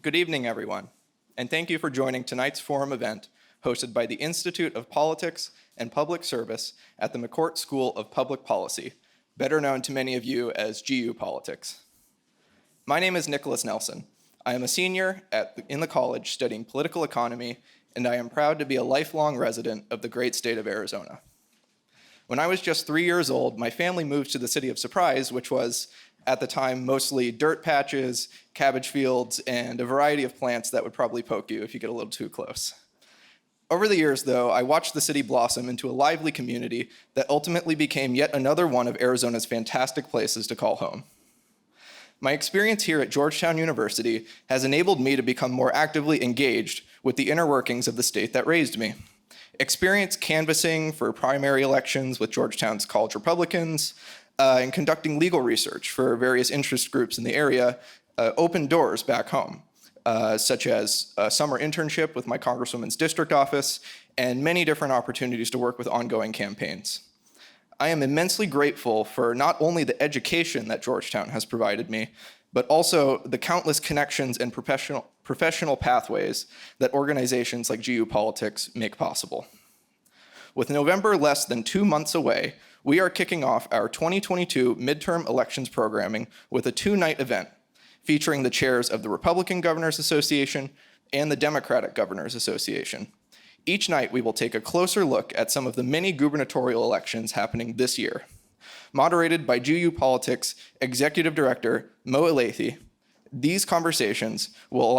Good evening, everyone, and thank you for joining tonight's forum event hosted by the Institute of Politics and Public Service at the McCourt School of Public Policy, better known to many of you as GU Politics. My name is Nicholas Nelson. I am a senior in the college studying political economy, and I am proud to be a lifelong resident of the great state of Arizona. When I was just 3 years old, my family moved to the city of Surprise, which was, at the time, mostly dirt patches, cabbage fields, and a variety of plants that would probably poke you if you get a little too close. Over the years, though, I watched the city blossom into a lively community that ultimately became yet another one of Arizona's fantastic places to call home. My experience here at Georgetown University has enabled me to become more actively engaged with the inner workings of the state that raised me. Experience canvassing for primary elections with Georgetown's college Republicans, and conducting legal research for various interest groups in the area opened doors back home, such as a summer internship with my Congresswoman's district office and many different opportunities to work with ongoing campaigns. I am immensely grateful for not only the education that Georgetown has provided me, but also the countless connections and professional pathways that organizations like GU Politics make possible. With November less than 2 months away, we are kicking off our 2022 midterm elections programming with a 2-night event featuring the chairs of the Republican Governors Association and the Democratic Governors Association. Each night, we will take a closer look at some of the many gubernatorial elections happening this year. Moderated by GU Politics Executive Director Mo Elathi, these conversations will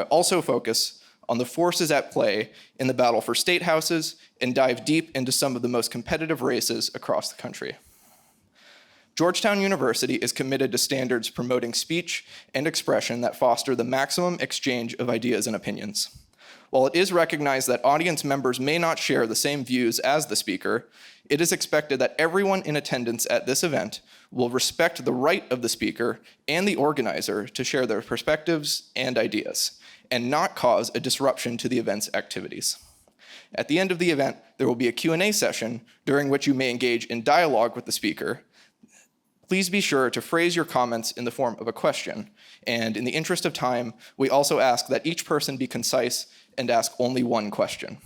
also focus on the forces at play in the battle for statehouses and dive deep into some of the most competitive races across the country. Georgetown University is committed to standards promoting speech and expression that foster the maximum exchange of ideas and opinions. While it is recognized that audience members may not share the same views as the speaker, it is expected that everyone in attendance at this event will respect the right of the speaker and the organizer to share their perspectives and ideas, and not cause a disruption to the event's activities. At the end of the event, there will be a Q&A session during which you may engage in dialogue with the speaker. Please be sure to phrase your comments in the form of a question, and in the interest of time, we also ask that each person be concise and ask only one question.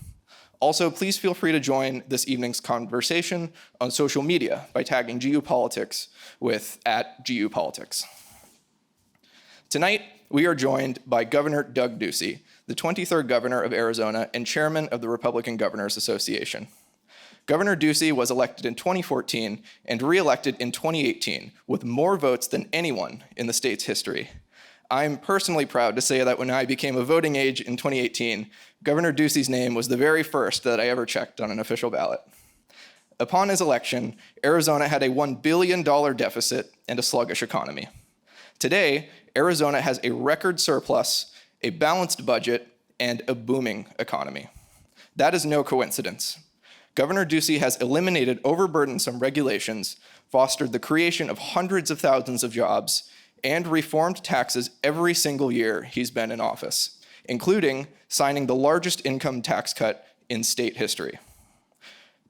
Also, please feel free to join this evening's conversation on social media by tagging GU Politics with @GUPolitics. Tonight, we are joined by Governor Doug Ducey, the 23rd governor of Arizona and chairman of the Republican Governors Association. Governor Ducey was elected in 2014 and re-elected in 2018 with more votes than anyone in the state's history. I'm personally proud to say that when I became of voting age in 2018, Governor Ducey's name was the very first that I ever checked on an official ballot. Upon his election, Arizona had a $1 billion deficit and a sluggish economy. Today, Arizona has a record surplus, a balanced budget, and a booming economy. That is no coincidence. Governor Ducey has eliminated overburdensome regulations, fostered the creation of hundreds of thousands of jobs, and reformed taxes every single year he's been in office, including signing the largest income tax cut in state history.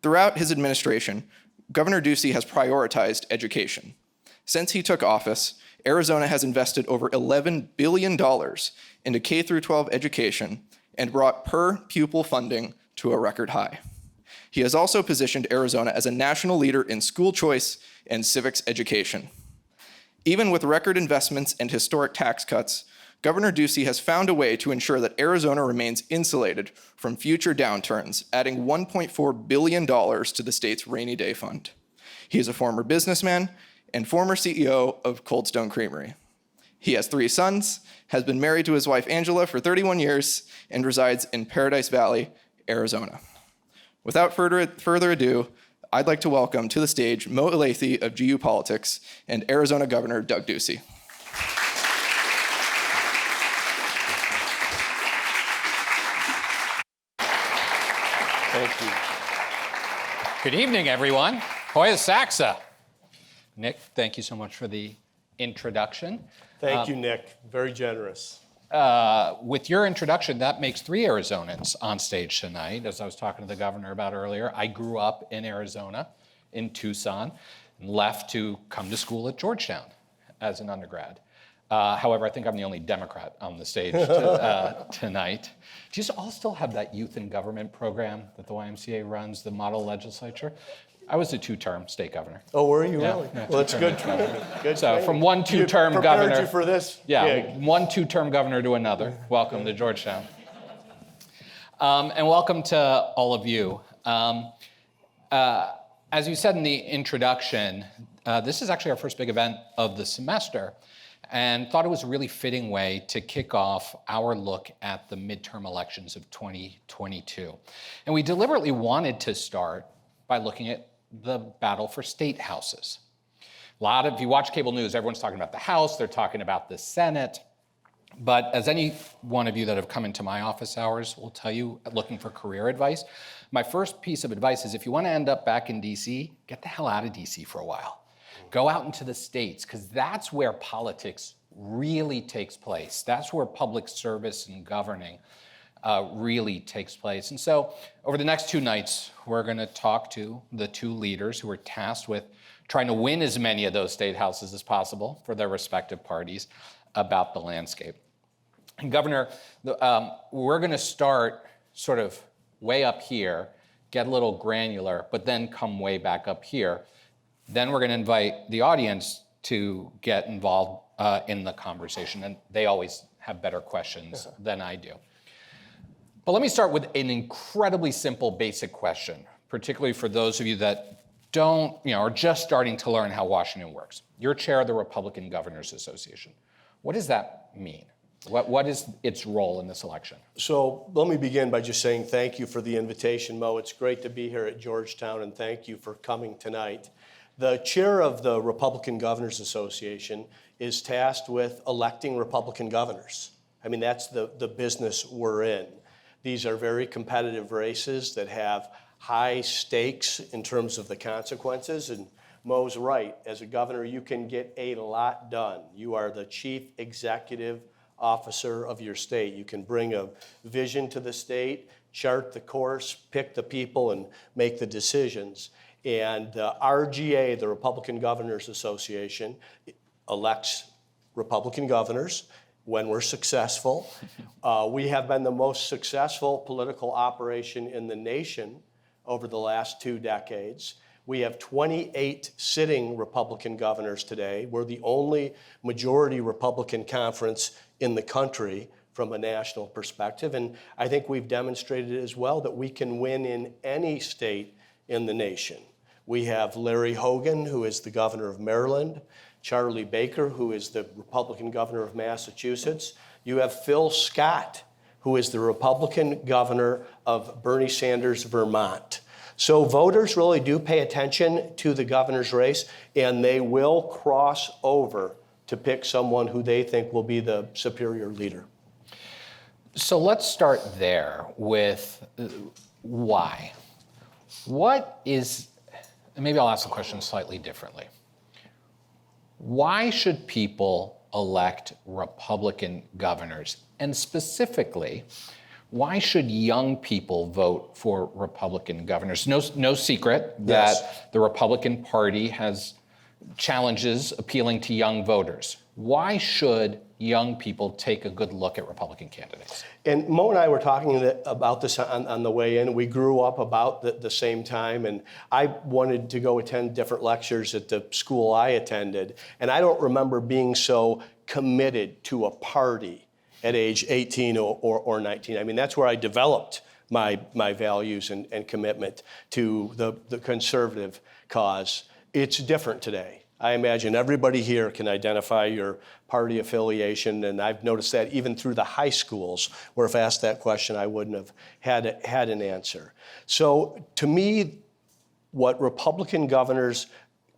Throughout his administration, Governor Ducey has prioritized education. Since he took office, Arizona has invested over $11 billion into K-12 education and brought per-pupil funding to a record high. He has also positioned Arizona as a national leader in school choice and civics education. Even with record investments and historic tax cuts, Governor Ducey has found a way to ensure that Arizona remains insulated from future downturns, adding $1.4 billion to the state's rainy day fund. He is a former businessman and former CEO of Cold Stone Creamery. He has 3 sons, has been married to his wife Angela for 31 years, and resides in Paradise Valley, Arizona. Without further ado, I'd like to welcome to the stage Mo Elathi of GU Politics and Arizona Governor Doug Ducey. Thank you. Good evening, everyone. Hoya Saxa. Nick, thank you so much for the introduction. Thank you, Nick. Very generous. With your introduction, that makes 3 Arizonans on stage tonight. As I was talking to the governor about earlier, I grew up in Arizona, in Tucson, and left to come to school at Georgetown as an undergrad. However, I think I'm the only Democrat on the stage tonight. Do you all still have that youth in government program that the YMCA runs, the model legislature? I was a 2-term state governor. Oh, were you really? Yeah, Well, that's good. Good So training. from one 2-term governor. Prepared you for this gig. One 2-term governor to another. Welcome to Georgetown. And welcome to all of you. As you said in the introduction, this is actually our first big event of the semester, and thought it was a really fitting way to kick off our look at the midterm elections of 2022. And we deliberately wanted to start by looking at the battle for state houses. If you watch cable news, everyone's talking about the House, they're talking about the Senate. But as any one of you that have come into my office hours will tell you, looking for career advice, my first piece of advice is if you want to end up back in DC, get the hell out of DC for a while. Go out into the states, because that's where politics really takes place. That's where public service and governing really takes place. And so over the next 2 nights, we're going to talk to the 2 leaders who are tasked with trying to win as many of those state houses as possible for their respective parties about the landscape. And Governor, we're going to start sort of way up here, get a little granular, but then come way back up here. Then we're going to invite the audience to get involved in the conversation, and they always have better questions than I do. But let me start with an incredibly simple, basic question, particularly for those of you that are just starting to learn how Washington works. You're chair of the Republican Governors Association. What does that mean? What is its role in this election? So let me begin by just saying thank you for the invitation, Mo. It's great to be here at Georgetown, and thank you for coming tonight. The chair of the Republican Governors Association is tasked with electing Republican governors. I mean, that's the business we're in. These are very competitive races that have high stakes in terms of the consequences, and Mo's right. As a governor, you can get a lot done. You are the chief executive officer of your state. You can bring a vision to the state, chart the course, pick the people, and make the decisions. And the RGA, the Republican Governors Association, elects Republican governors when we're successful. We have been the most successful political operation in the nation over the last 2 decades. We have 28 sitting Republican governors today. We're the only majority Republican conference in the country from a national perspective. And I think we've demonstrated as well that we can win in any state in the nation. We have Larry Hogan, who is the governor of Maryland, Charlie Baker, who is the Republican governor of Massachusetts. You have Phil Scott, who is the Republican governor of Bernie Sanders' Vermont. So voters really do pay attention to the governor's race, and they will cross over to pick someone who they think will be the superior leader. So let's start there with why. Maybe I'll ask the question slightly differently. Why should people elect Republican governors? And specifically, why should young people vote for Republican governors? No secret that the Republican Party has challenges appealing to young voters. Why should young people take a good look at Republican candidates? And Mo and I were talking about this on the way in. We grew up about the same time, and I wanted to go attend different lectures at the school I attended, and I don't remember being so committed to a party at age 18 or 19. I mean, that's where I developed my values and commitment to the conservative cause. It's different today. I imagine everybody here can identify your party affiliation, and I've noticed that even through the high schools, where if asked that question, I wouldn't have had an answer. So to me, what Republican governors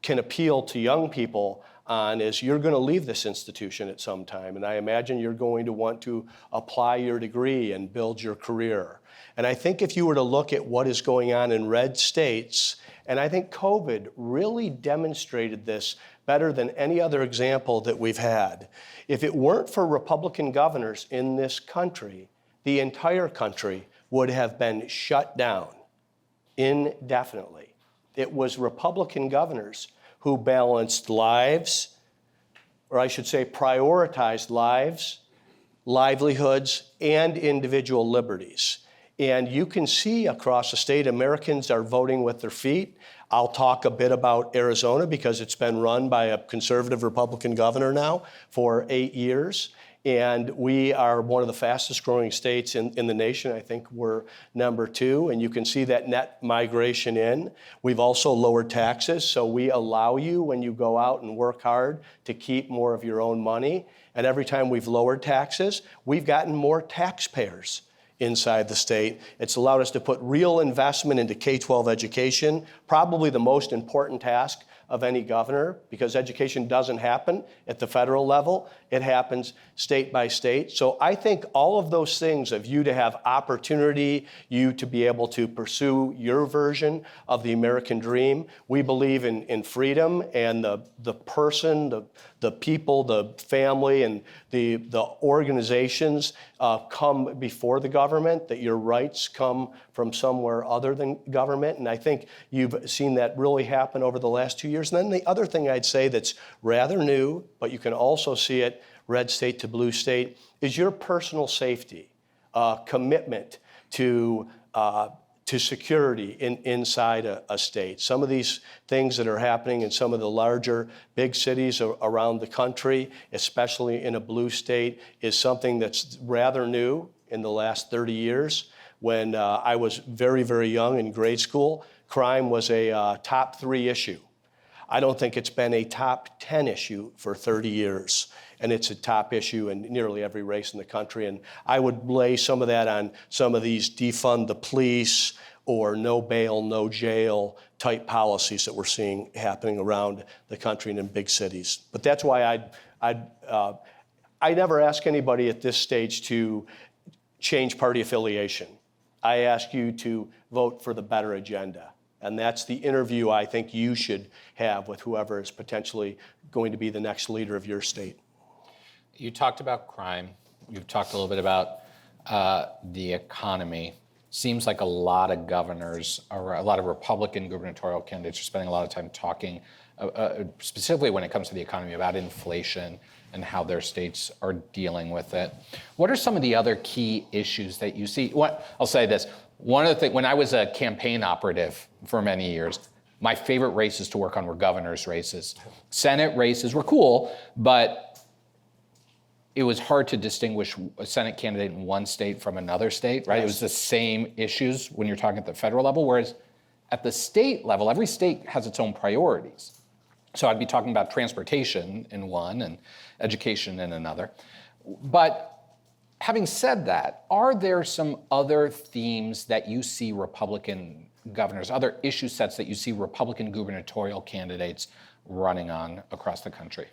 can appeal to young people on is you're going to leave this institution at some time, and I imagine you're going to want to apply your degree and build your career. And I think if you were to look at what is going on in red states, and I think COVID really demonstrated this better than any other example that we've had. If it weren't for Republican governors in this country, the entire country would have been shut down indefinitely. It was Republican governors who balanced lives, or I should say prioritized lives, livelihoods, and individual liberties. And you can see across the state, Americans are voting with their feet. I'll talk a bit about Arizona because it's been run by a conservative Republican governor now for 8 years. And we are one of the fastest growing states in the nation. I think we're number 2. And you can see that net migration in. We've also lowered taxes. So we allow you, when you go out and work hard, to keep more of your own money. And every time we've lowered taxes, we've gotten more taxpayers inside the state. It's allowed us to put real investment into K-12 education, probably the most important task of any governor, because education doesn't happen at the federal level. It happens state by state. So I think all of those things of you to have opportunity, you to be able to pursue your version of the American dream. We believe in freedom and the person, the people, the family, and the organizations come before the government, that your rights come from somewhere other than government. And I think you've seen that really happen over the last 2 years. And then the other thing I'd say that's rather new, but you can also see it red state to blue state, is your personal safety, commitment to security inside a state. Some of these things that are happening in some of the larger big cities around the country, especially in a blue state, is something that's rather new in the last 30 years. When I was very, very young in grade school, crime was a top 3 issue. I don't think it's been a top 10 issue for 30 years. And it's a top issue in nearly every race in the country. And I would lay some of that on some of these defund the police or no bail, no jail type policies that we're seeing happening around the country and in big cities. But that's why I never ask anybody at this stage to change party affiliation. I ask you to vote for the better agenda. And that's the interview I think you should have with whoever is potentially going to be the next leader of your state. You talked about crime. You've talked a little bit about the economy. Seems like a lot of governors, or a lot of Republican gubernatorial candidates are spending a lot of time talking, specifically when it comes to the economy, about inflation and how their states are dealing with it. What are some of the other key issues that you see? I'll say this. One of the things, when I was a campaign operative for many years, my favorite races to work on were governor's races. Senate races were cool, but it was hard to distinguish a Senate candidate in one state from another state, right? Yes. It was the same issues when you're talking at the federal level, whereas at the state level, every state has its own priorities. So I'd be talking about transportation in one and education in another. But having said that, are there some other themes that you see Republican governors, other issue sets that you see Republican gubernatorial candidates running on across the country?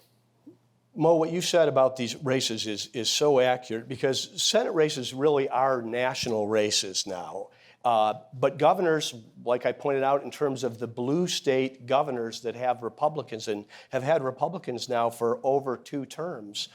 Mo, what you said about these races is so accurate, because Senate races really are national races now. But governors, like I pointed out, in terms of the blue state governors that have Republicans and have had Republicans now for over 2 terms,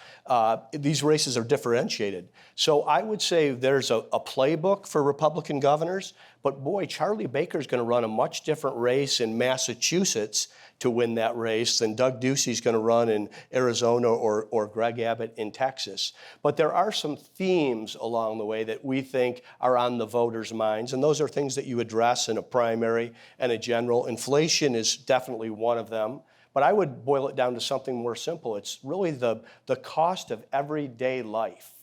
these races are differentiated. So I would say there's a playbook for Republican governors, but boy, Charlie Baker's going to run a much different race in Massachusetts to win that race than Doug Ducey's going to run in Arizona or Greg Abbott in Texas. But there are some themes along the way that we think are on the voters' minds, and those are things that you address in a primary and a general. Inflation is definitely one of them, but I would boil it down to something more simple. It's really the cost of everyday life.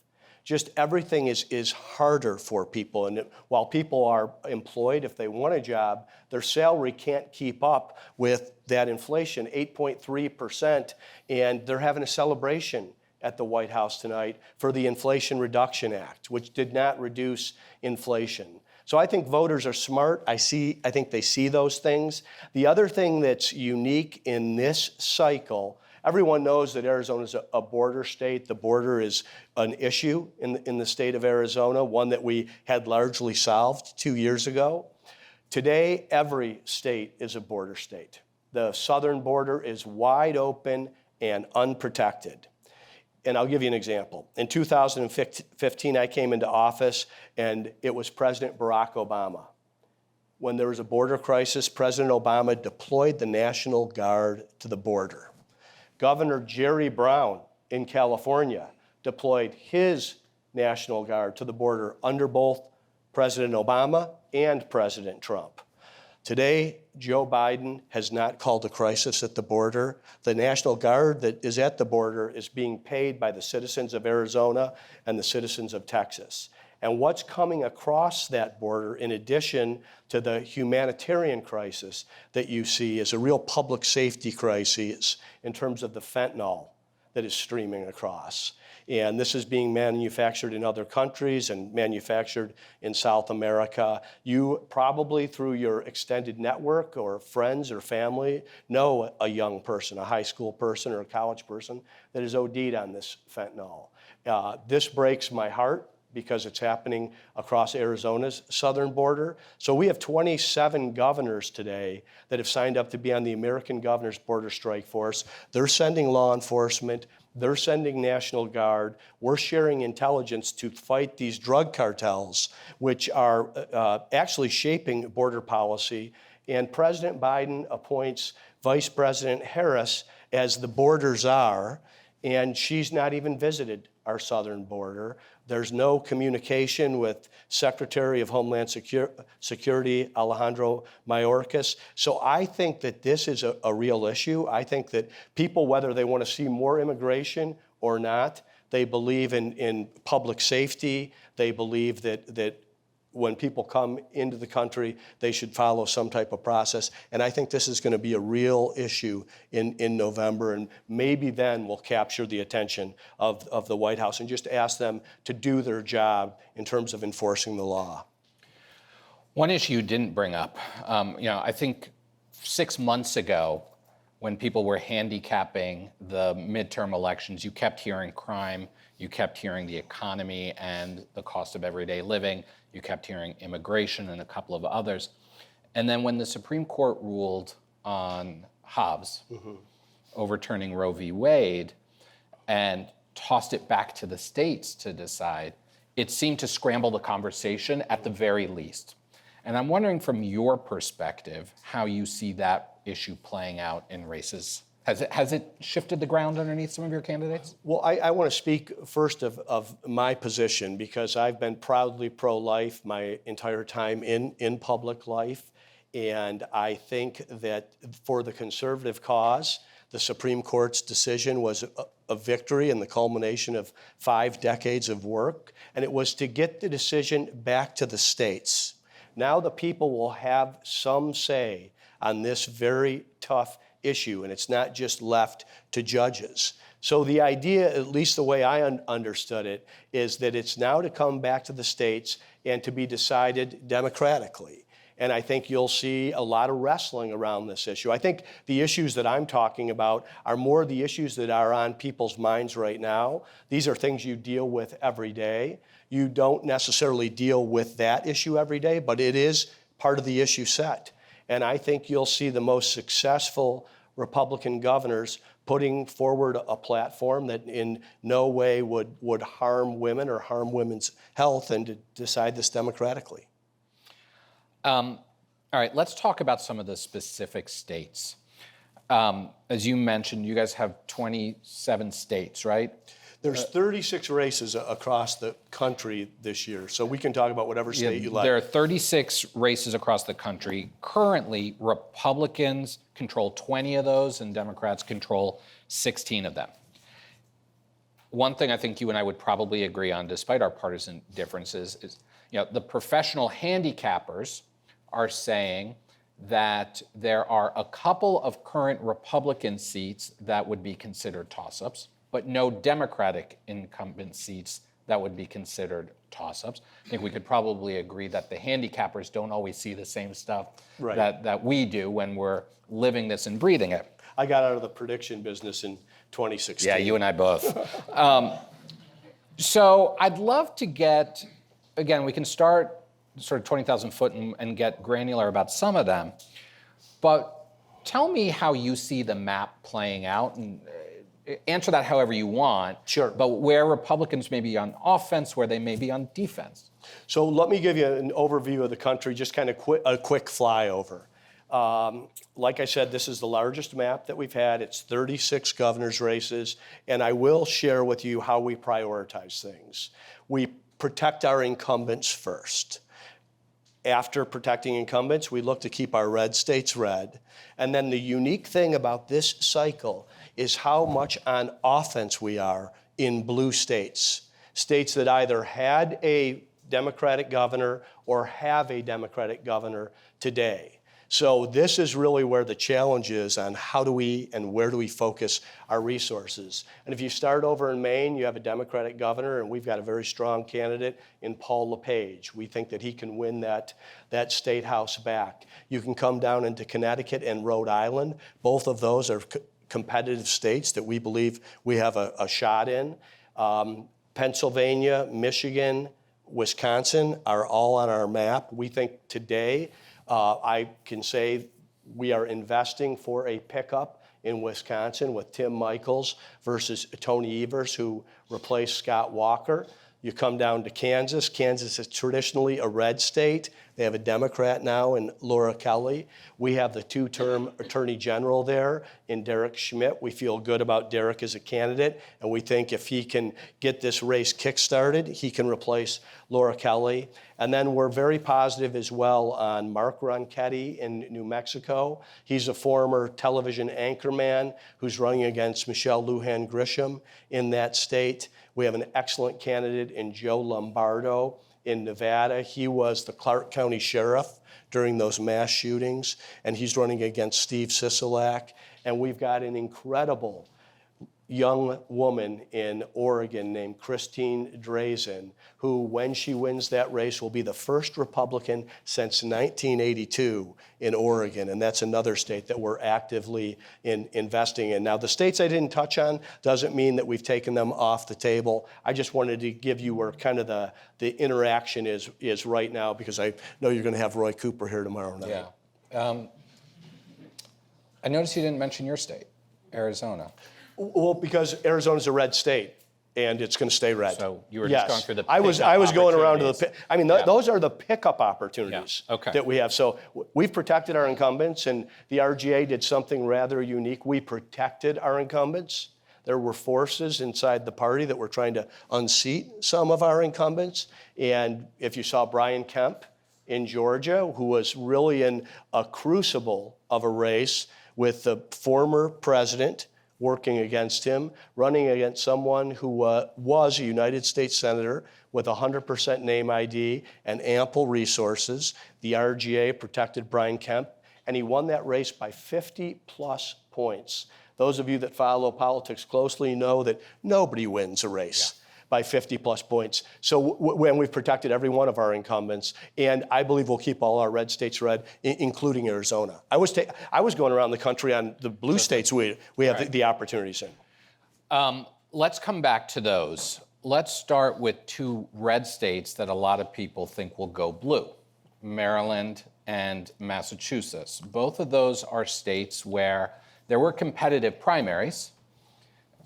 Just everything is harder for people. And while people are employed, if they want a job, their salary can't keep up with that inflation, 8.3%. And they're having a celebration at the White House tonight for the Inflation Reduction Act, which did not reduce inflation. So I think voters are smart. I think they see those things. The other thing that's unique in this cycle, everyone knows that Arizona is a border state. The border is an issue in the state of Arizona, one that we had largely solved 2 years ago. Today, every state is a border state. The southern border is wide open and unprotected. And I'll give you an example. In 2015, I came into office, and it was President Barack Obama. When there was a border crisis, President Obama deployed the National Guard to the border. Governor Jerry Brown in California deployed his National Guard to the border under both President Obama and President Trump. Today, Joe Biden has not called a crisis at the border. The National Guard that is at the border is being paid by the citizens of Arizona and the citizens of Texas. And what's coming across that border, in addition to the humanitarian crisis that you see, is a real public safety crisis in terms of the fentanyl that is streaming across. And this is being manufactured in other countries and manufactured in South America. You probably, through your extended network or friends or family, know a young person, a high school person or a college person that is OD'd on this fentanyl. This breaks my heart because it's happening across Arizona's southern border. So we have 27 governors today that have signed up to be on the American Governors Border Strike Force. They're sending law enforcement. They're sending National Guard. We're sharing intelligence to fight these drug cartels, which are actually shaping border policy. And President Biden appoints Vice President Harris as the border czar, and she's not even visited our southern border. There's no communication with Secretary of Homeland Security Alejandro Mayorkas. So I think that this is a real issue. I think that people, whether they want to see more immigration or not, they believe in public safety. They believe that when people come into the country, they should follow some type of process. And I think this is going to be a real issue in November, and maybe then we'll capture the attention of the White House and just ask them to do their job in terms of enforcing the law. One issue you didn't bring up, I think 6 months ago, when people were handicapping the midterm elections, you kept hearing crime, you kept hearing the economy and the cost of everyday living, you kept hearing immigration and a couple of others. And then when the Supreme Court ruled on Hobbs, overturning Roe v. Wade, and tossed it back to the states to decide, it seemed to scramble the conversation at the very least. And I'm wondering from your perspective how you see that issue playing out in races. Has it shifted the ground underneath some of your candidates? Well, I want to speak first of my position, because I've been proudly pro-life my entire time in public life. And I think that for the conservative cause, the Supreme Court's decision was a victory and the culmination of 5 decades of work. And it was to get the decision back to the states. Now the people will have some say on this very tough issue, and it's not just left to judges. So the idea, at least the way I understood it, is that it's now to come back to the states and to be decided democratically. And I think you'll see a lot of wrestling around this issue. I think the issues that I'm talking about are more the issues that are on people's minds right now. These are things you deal with every day. You don't necessarily deal with that issue every day, but it is part of the issue set. And I think you'll see the most successful Republican governors putting forward a platform that in no way would harm women or harm women's health, and to decide this democratically. All right, let's talk about some of the specific states. As you mentioned, you guys have 27 states, right? There's 36 races across the country this year, so we can talk about whatever state you like. There are 36 races across the country. Currently, Republicans control 20 of those, and Democrats control 16 of them. One thing I think you and I would probably agree on, despite our partisan differences, is the professional handicappers are saying that there are a couple of current Republican seats that would be considered toss-ups, but no Democratic incumbent seats that would be considered toss-ups. I think we could probably agree that the handicappers don't always see the same stuff that we do when we're living this and breathing it. I got out of the prediction business in 2016. Yeah, you and I both. So I'd love to get, again, we can start sort of 20,000 foot and get granular about some of them, but tell me how you see the map playing out, and answer that however you want. Sure. But where Republicans may be on offense, where they may be on defense. So let me give you an overview of the country, just kind of a quick flyover. Like I said, this is the largest map that we've had. It's 36 governor's races, and I will share with you how we prioritize things. We protect our incumbents first. After protecting incumbents, we look to keep our red states red. And then the unique thing about this cycle is how much on offense we are in blue states. States that either had a Democratic governor or have a Democratic governor today. So this is really where the challenge is on how do we and where do we focus our resources. And if you start over in Maine, you have a Democratic governor, and we've got a very strong candidate in Paul LePage. We think that he can win that state house back. You can come down into Connecticut and Rhode Island. Both of those are competitive states that we believe we have a shot in. Pennsylvania, Michigan, Wisconsin are all on our map. We think today, I can say we are investing for a pickup in Wisconsin with Tim Michels versus Tony Evers, who replaced Scott Walker. You come down to Kansas. Kansas is traditionally a red state. They have a Democrat now in Laura Kelly. We have the two-term attorney general there in Derek Schmidt. We feel good about Derek as a candidate, and we think if he can get this race kick-started, he can replace Laura Kelly. And then we're very positive as well on Mark Ronchetti in New Mexico. He's a former television anchorman who's running against Michelle Lujan Grisham in that state. We have an excellent candidate in Joe Lombardo in Nevada. He was the Clark County Sheriff during those mass shootings, and he's running against Steve Sisolak. And we've got an incredible young woman in Oregon named Christine Drazen, who, when she wins that race, will be the first Republican since 1982 in Oregon, and that's another state that we're actively investing in. Now, the states I didn't touch on doesn't mean that we've taken them off the table. I just wanted to give you where kind of the interaction is right now, because I know you're going to have Roy Cooper here tomorrow night. Yeah. I noticed you didn't mention your state, Arizona. Well, because Arizona's a red state, and it's going to stay red. So you were just going through the I was going around to the. I mean, Yeah. those are the pickup opportunities Yeah. Okay. that we have. So we've protected our incumbents, and the RGA did something rather unique. We protected our incumbents. There were forces inside the party that were trying to unseat some of our incumbents. And if you saw Brian Kemp in Georgia, who was really in a crucible of a race with the former president working against him, running against someone who was a United States Senator with 100% name ID and ample resources. The RGA protected Brian Kemp, and he won that race by 50-plus points. Those of you that follow politics closely know that nobody wins a race by 50-plus points. So when we've protected every one of our incumbents, and I believe we'll keep all our red states red, including Arizona. I was going around the country on the blue states we have the opportunities in. Let's come back to those. Let's start with two red states that a lot of people think will go blue, Maryland and Massachusetts. Both of those are states where there were competitive primaries.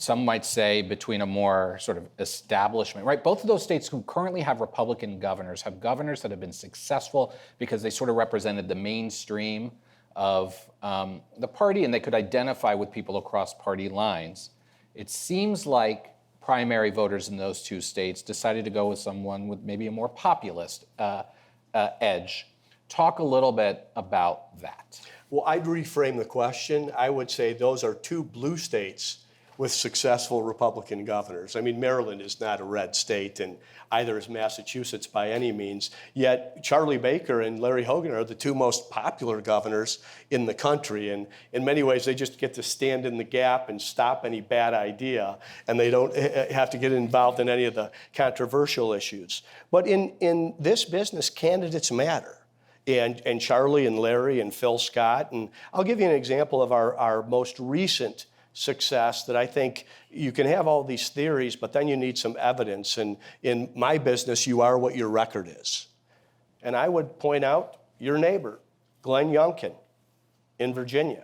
Some might say between a more sort of establishment, right? Both of those states who currently have Republican governors have governors that have been successful because they sort of represented the mainstream of the party, and they could identify with people across party lines. It seems like primary voters in those two states decided to go with someone with maybe a more populist edge. Talk a little bit about that. Well, I'd reframe the question. I would say those are two blue states with successful Republican governors. I mean, Maryland is not a red state, and either is Massachusetts by any means. Yet Charlie Baker and Larry Hogan are the two most popular governors in the country. And in many ways, they just get to stand in the gap and stop any bad idea, and they don't have to get involved in any of the controversial issues. But in this business, candidates matter. And Charlie and Larry and Phil Scott. And I'll give you an example of our most recent success that I think you can have all these theories, but then you need some evidence. And in my business, you are what your record is. And I would point out your neighbor, Glenn Youngkin in Virginia.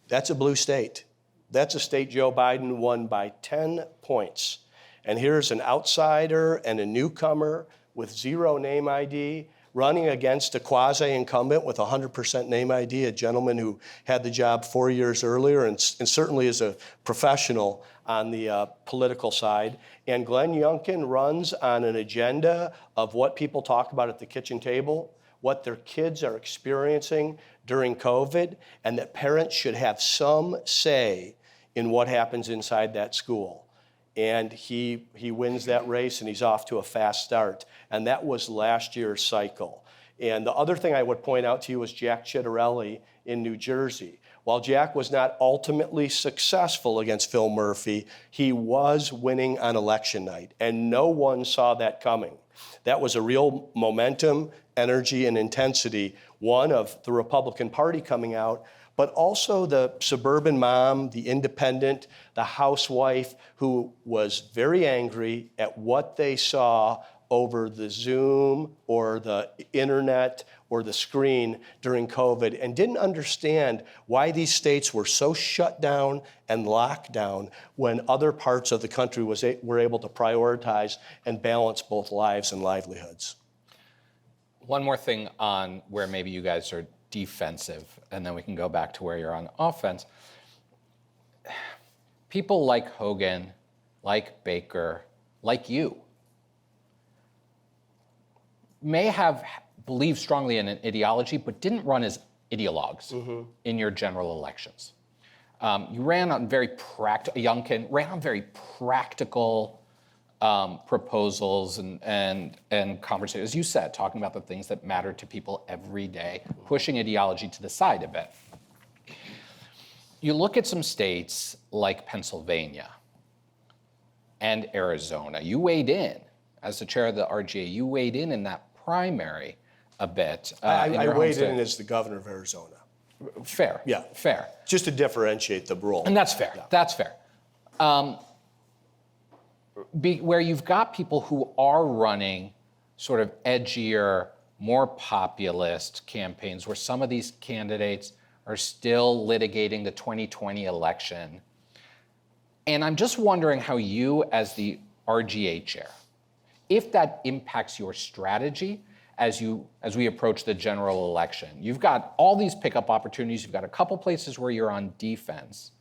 That's a blue state. That's a state Joe Biden won by 10 points. And here's an outsider and a newcomer with zero name ID running against a quasi-incumbent with 100% name ID, a gentleman who had the job 4 years earlier and certainly is a professional on the political side. And Glenn Youngkin runs on an agenda of what people talk about at the kitchen table, what their kids are experiencing during COVID, and that parents should have some say in what happens inside that school. And he wins that race, and he's off to a fast start. And that was last year's cycle. And the other thing I would point out to you was Jack Ciattarelli in New Jersey. While Jack was not ultimately successful against Phil Murphy, he was winning on election night, and no one saw that coming. That was a real momentum, energy, and intensity, one of the Republican Party coming out, but also the suburban mom, the independent, the housewife who was very angry at what they saw over the Zoom or the internet or the screen during COVID and didn't understand why these states were so shut down and locked down when other parts of the country were able to prioritize and balance both lives and livelihoods. One more thing on where maybe you guys are defensive, and then we can go back to where you're on offense. People like Hogan, like Baker, like you, may have believed strongly in an ideology, but didn't run as ideologues in your general elections. You ran on very Youngkin ran on very practical proposals and conversations, as you said, talking about the things that matter to people every day, pushing ideology to the side a bit. You look at some states like Pennsylvania and Arizona. You weighed in, as the chair of the RGA, you weighed in that primary a bit. I weighed in as the governor of Arizona. Fair. Yeah. Fair. Just to differentiate the role. And that's fair. Yeah. That's fair. Where you've got people who are running sort of edgier, more populist campaigns, where some of these candidates are still litigating the 2020 election. And I'm just wondering how you, as the RGA chair, if that impacts your strategy as we approach the general election. You've got all these pickup opportunities. You've got a couple places where you're on defense.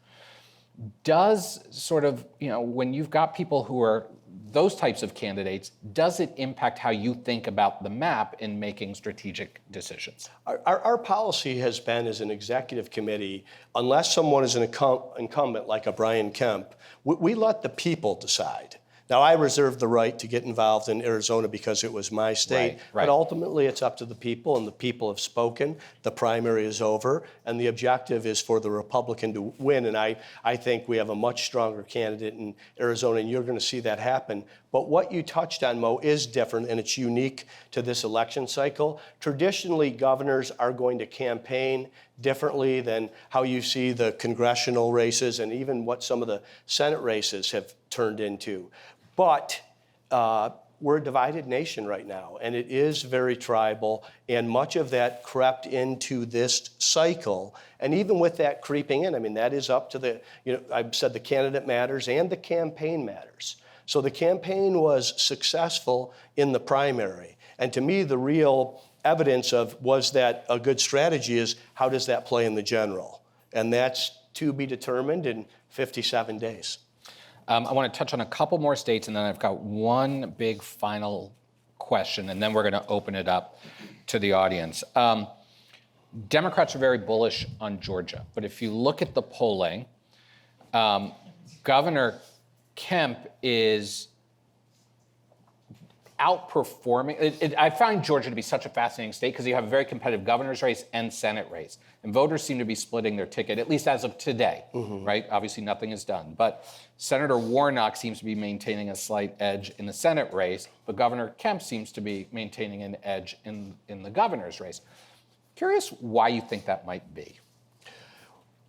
Does sort of, when you've got people who are those types of candidates, does it impact how you think about the map in making strategic decisions? Our policy has been, as an executive committee, unless someone is an incumbent like a Brian Kemp, we let the people decide. Now, I reserve the right to get involved in Arizona because it was my state, right. But ultimately it's up to the people, and the people have spoken. The primary is over, and the objective is for the Republican to win, and I think we have a much stronger candidate in Arizona, and you're going to see that happen. But what you touched on, Mo, is different, and it's unique to this election cycle. Traditionally, governors are going to campaign differently than how you see the congressional races and even what some of the Senate races have turned into. But we're a divided nation right now, and it is very tribal, and much of that crept into this cycle. And even with that creeping in, I mean, that is up to I've said the candidate matters and the campaign matters. So the campaign was successful in the primary. And to me, the real evidence of was that a good strategy is how does that play in the general? And that's to be determined in 57 days. I want to touch on a couple more states, and then I've got one big final question, and then we're going to open it up to the audience. Democrats are very bullish on Georgia, but if you look at the polling, Governor Kemp is outperforming. I find Georgia to be such a fascinating state because you have a very competitive governor's race and Senate race. And voters seem to be splitting their ticket, at least as of today, right? Obviously, nothing is done. But Senator Warnock seems to be maintaining a slight edge in the Senate race, but Governor Kemp seems to be maintaining an edge in the governor's race. Curious why you think that might be.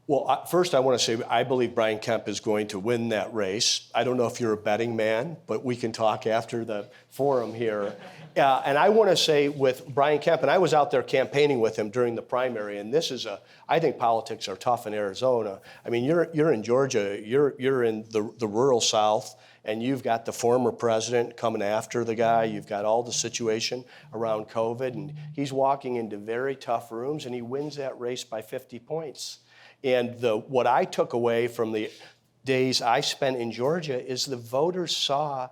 Well, first I want to say I believe Brian Kemp is going to win that race. I don't know if you're a betting man, but we can talk after the forum here. And I want to say with Brian Kemp, and I was out there campaigning with him during the primary, and I think politics are tough in Arizona. I mean, you're in Georgia, you're in the rural South, and you've got the former president coming after the guy. You've got all the situation around COVID, and he's walking into very tough rooms, and he wins that race by 50 points. And what I took away from the days I spent in Georgia is the voters saw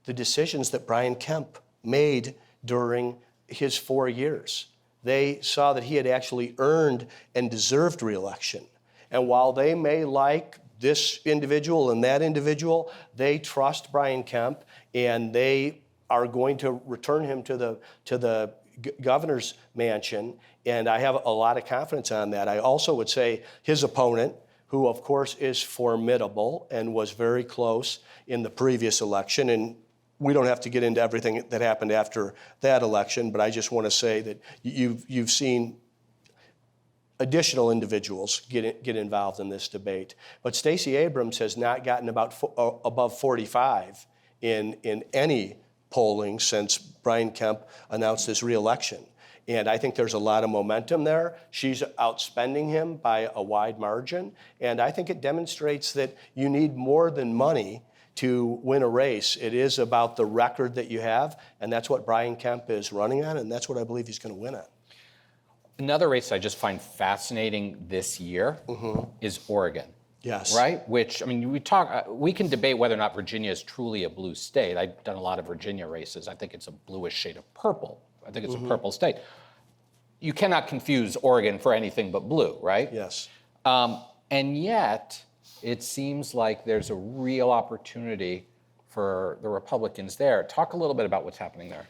the decisions that Brian Kemp made during his 4 years. They saw that he had actually earned and deserved reelection. And while they may like this individual and that individual, they trust Brian Kemp, and they are going to return him to the governor's mansion, and I have a lot of confidence on that. I also would say his opponent, who of course is formidable and was very close in the previous election, and we don't have to get into everything that happened after that election, but I just want to say that you've seen additional individuals get involved in this debate. But Stacey Abrams has not gotten above 45 in any polling since Brian Kemp announced his reelection. And I think there's a lot of momentum there. She's outspending him by a wide margin. And I think it demonstrates that you need more than money to win a race. It is about the record that you have, and that's what Brian Kemp is running on, and that's what I believe he's going to win on. Another race I just find fascinating this year is Oregon. Yes. Right? Which, I mean, we can debate whether or not Virginia is truly a blue state. I've done a lot of Virginia races. I think it's a bluish shade of purple. I think it's a purple state. You cannot confuse Oregon for anything but blue, right? Yes. And yet, it seems like there's a real opportunity for the Republicans there. Talk a little bit about what's happening there.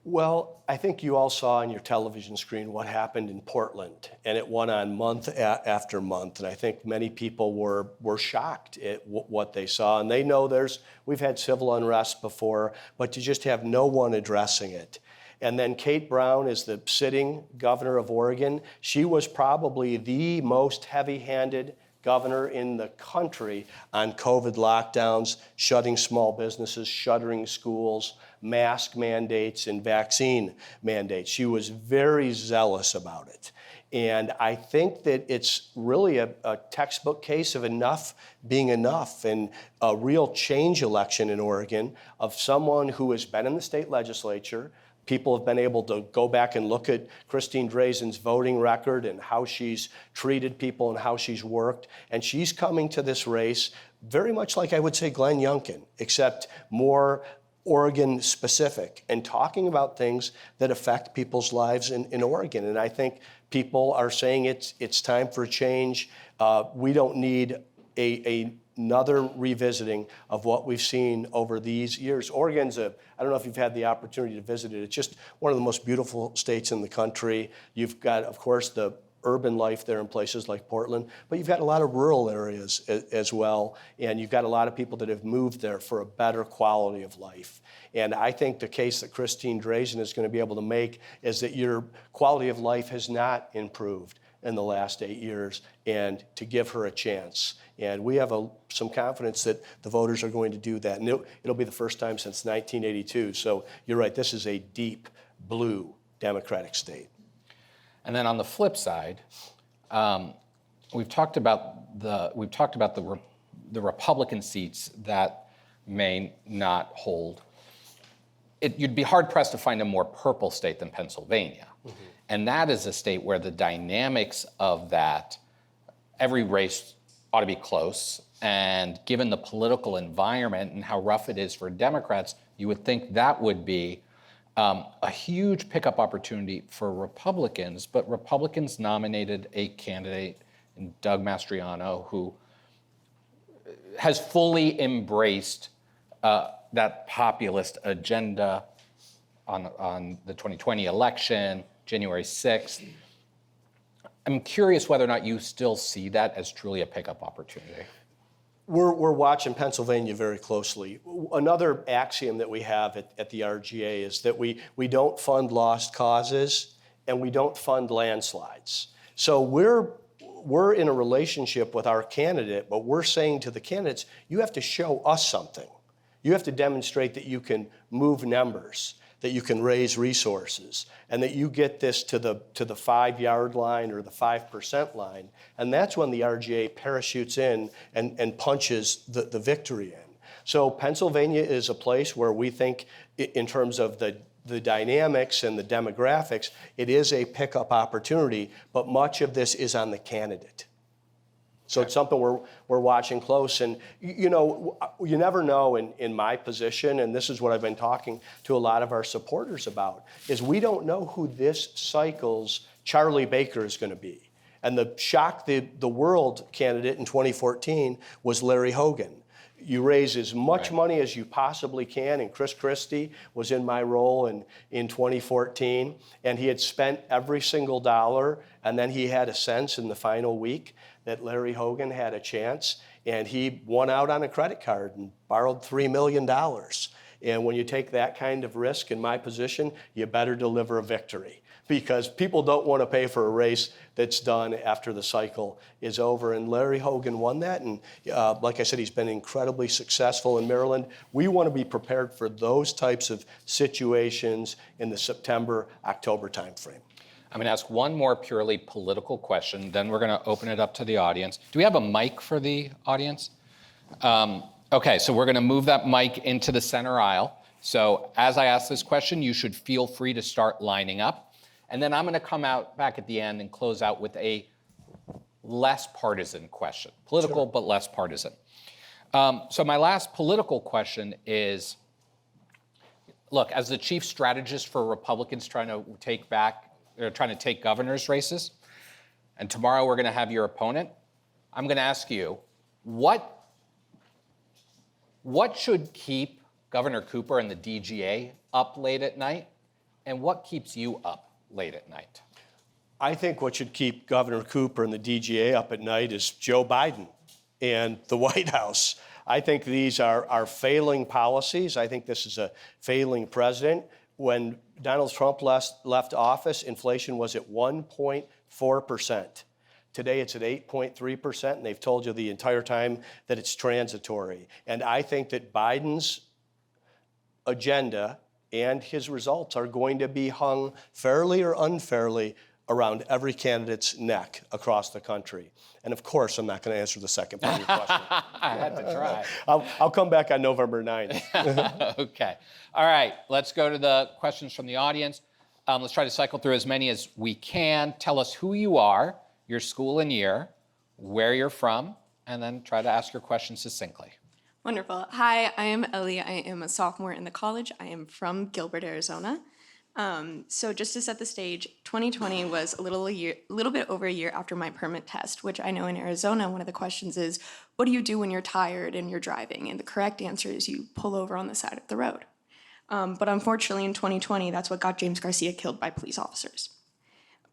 Well, I think you all saw on your television screen what happened in Portland, and it went on month after month. And I think many people were shocked at what they saw. And they know we've had civil unrest before, but to just have no one addressing it. And then Kate Brown is the sitting governor of Oregon. She was probably the most heavy-handed governor in the country on COVID lockdowns, shutting small businesses, shuttering schools, mask mandates, and vaccine mandates. She was very zealous about it. And I think that it's really a textbook case of enough being enough, and a real change election in Oregon of someone who has been in the state legislature. People have been able to go back and look at Christine Drazen's voting record and how she's treated people and how she's worked. And she's coming to this race very much like I would say Glenn Youngkin, except more Oregon specific and talking about things that affect people's lives in Oregon. And I think people are saying it's time for a change. We don't need another revisiting of what we've seen over these years. Oregon's I don't know if you've had the opportunity to visit it. It's just one of the most beautiful states in the country. You've got, of course, the urban life there in places like Portland, but you've got a lot of rural areas as well, and you've got a lot of people that have moved there for a better quality of life. And I think the case that Christine Drazen is going to be able to make is that your quality of life has not improved in the last 8 years, and to give her a chance. And we have some confidence that the voters are going to do that. And it'll be the first time since 1982. So you're right, this is a deep blue Democratic state. And then on the flip side, we've talked about the Republican seats that may not hold. You'd be hard pressed to find a more purple state than Pennsylvania. And that is a state where the dynamics of that, every race ought to be close. And given the political environment and how rough it is for Democrats, you would think that would be a huge pickup opportunity for Republicans. But Republicans nominated a candidate in Doug Mastriano who has fully embraced that populist agenda on the 2020 election, January 6th. I'm curious whether or not you still see that as truly a pickup opportunity. We're watching Pennsylvania very closely. Another axiom that we have at the RGA is that we don't fund lost causes and we don't fund landslides. So we're in a relationship with our candidate, but we're saying to the candidates, you have to show us something. You have to demonstrate that you can move numbers, that you can raise resources, and that you get this to the 5-yard line or the 5% line. And that's when the RGA parachutes in and punches the victory in. So Pennsylvania is a place where we think, in terms of the dynamics and the demographics, it is a pickup opportunity, but much of this is on the candidate. So it's something we're watching close. And, you know, you never know in my position, and this is what I've been talking to a lot of our supporters about, is we don't know who this cycle's Charlie Baker is going to be. And the shock the world candidate in 2014 was Larry Hogan. You raise as much money as you possibly can, and Chris Christie was in my role in 2014, and he had spent every single dollar, and then he had a sense in the final week that Larry Hogan had a chance, and he won out on a credit card and borrowed $3 million. And when you take that kind of risk in my position, you better deliver a victory, because people don't want to pay for a race that's done after the cycle is over. And Larry Hogan won that, and like I said, he's been incredibly successful in Maryland. We want to be prepared for those types of situations in the September, October timeframe. I'm going to ask one more purely political question, then we're going to open it up to the audience. Do we have a mic for the audience? Okay, so we're going to move that mic into the center aisle. So as I ask this question, you should feel free to start lining up. And then I'm going to come out back at the end and close out with a less partisan question. Political, but less partisan. So my last political question is, look, as the chief strategist for Republicans trying to take governor's races, and tomorrow we're going to have your opponent, I'm going to ask you, what should keep Governor Cooper and the DGA up late at night, and what keeps you up late at night? I think what should keep Governor Cooper and the DGA up at night is Joe Biden and the White House. I think these are failing policies. I think this is a failing president. When Donald Trump left office, inflation was at 1.4%. Today it's at 8.3%, and they've told you the entire time that it's transitory. And I think that Biden's agenda and his results are going to be hung fairly or unfairly around every candidate's neck across the country. And of course, I'm not going to answer the second part of your question. I had to try. I'll come back on November 9th. Okay. All right. Let's go to the questions from the audience. Let's try to cycle through as many as we can. Tell us who you are, your school and year, where you're from, and then try to ask your question succinctly. Wonderful. Hi, I am Ellie. I am a sophomore in the college. I am from Gilbert, Arizona. So just to set the stage, 2020 was a little bit over a year after my permit test, which I know in Arizona, one of the questions is, what do you do when you're tired and you're driving? And the correct answer is you pull over on the side of the road. But unfortunately in 2020, that's what got James Garcia killed by police officers.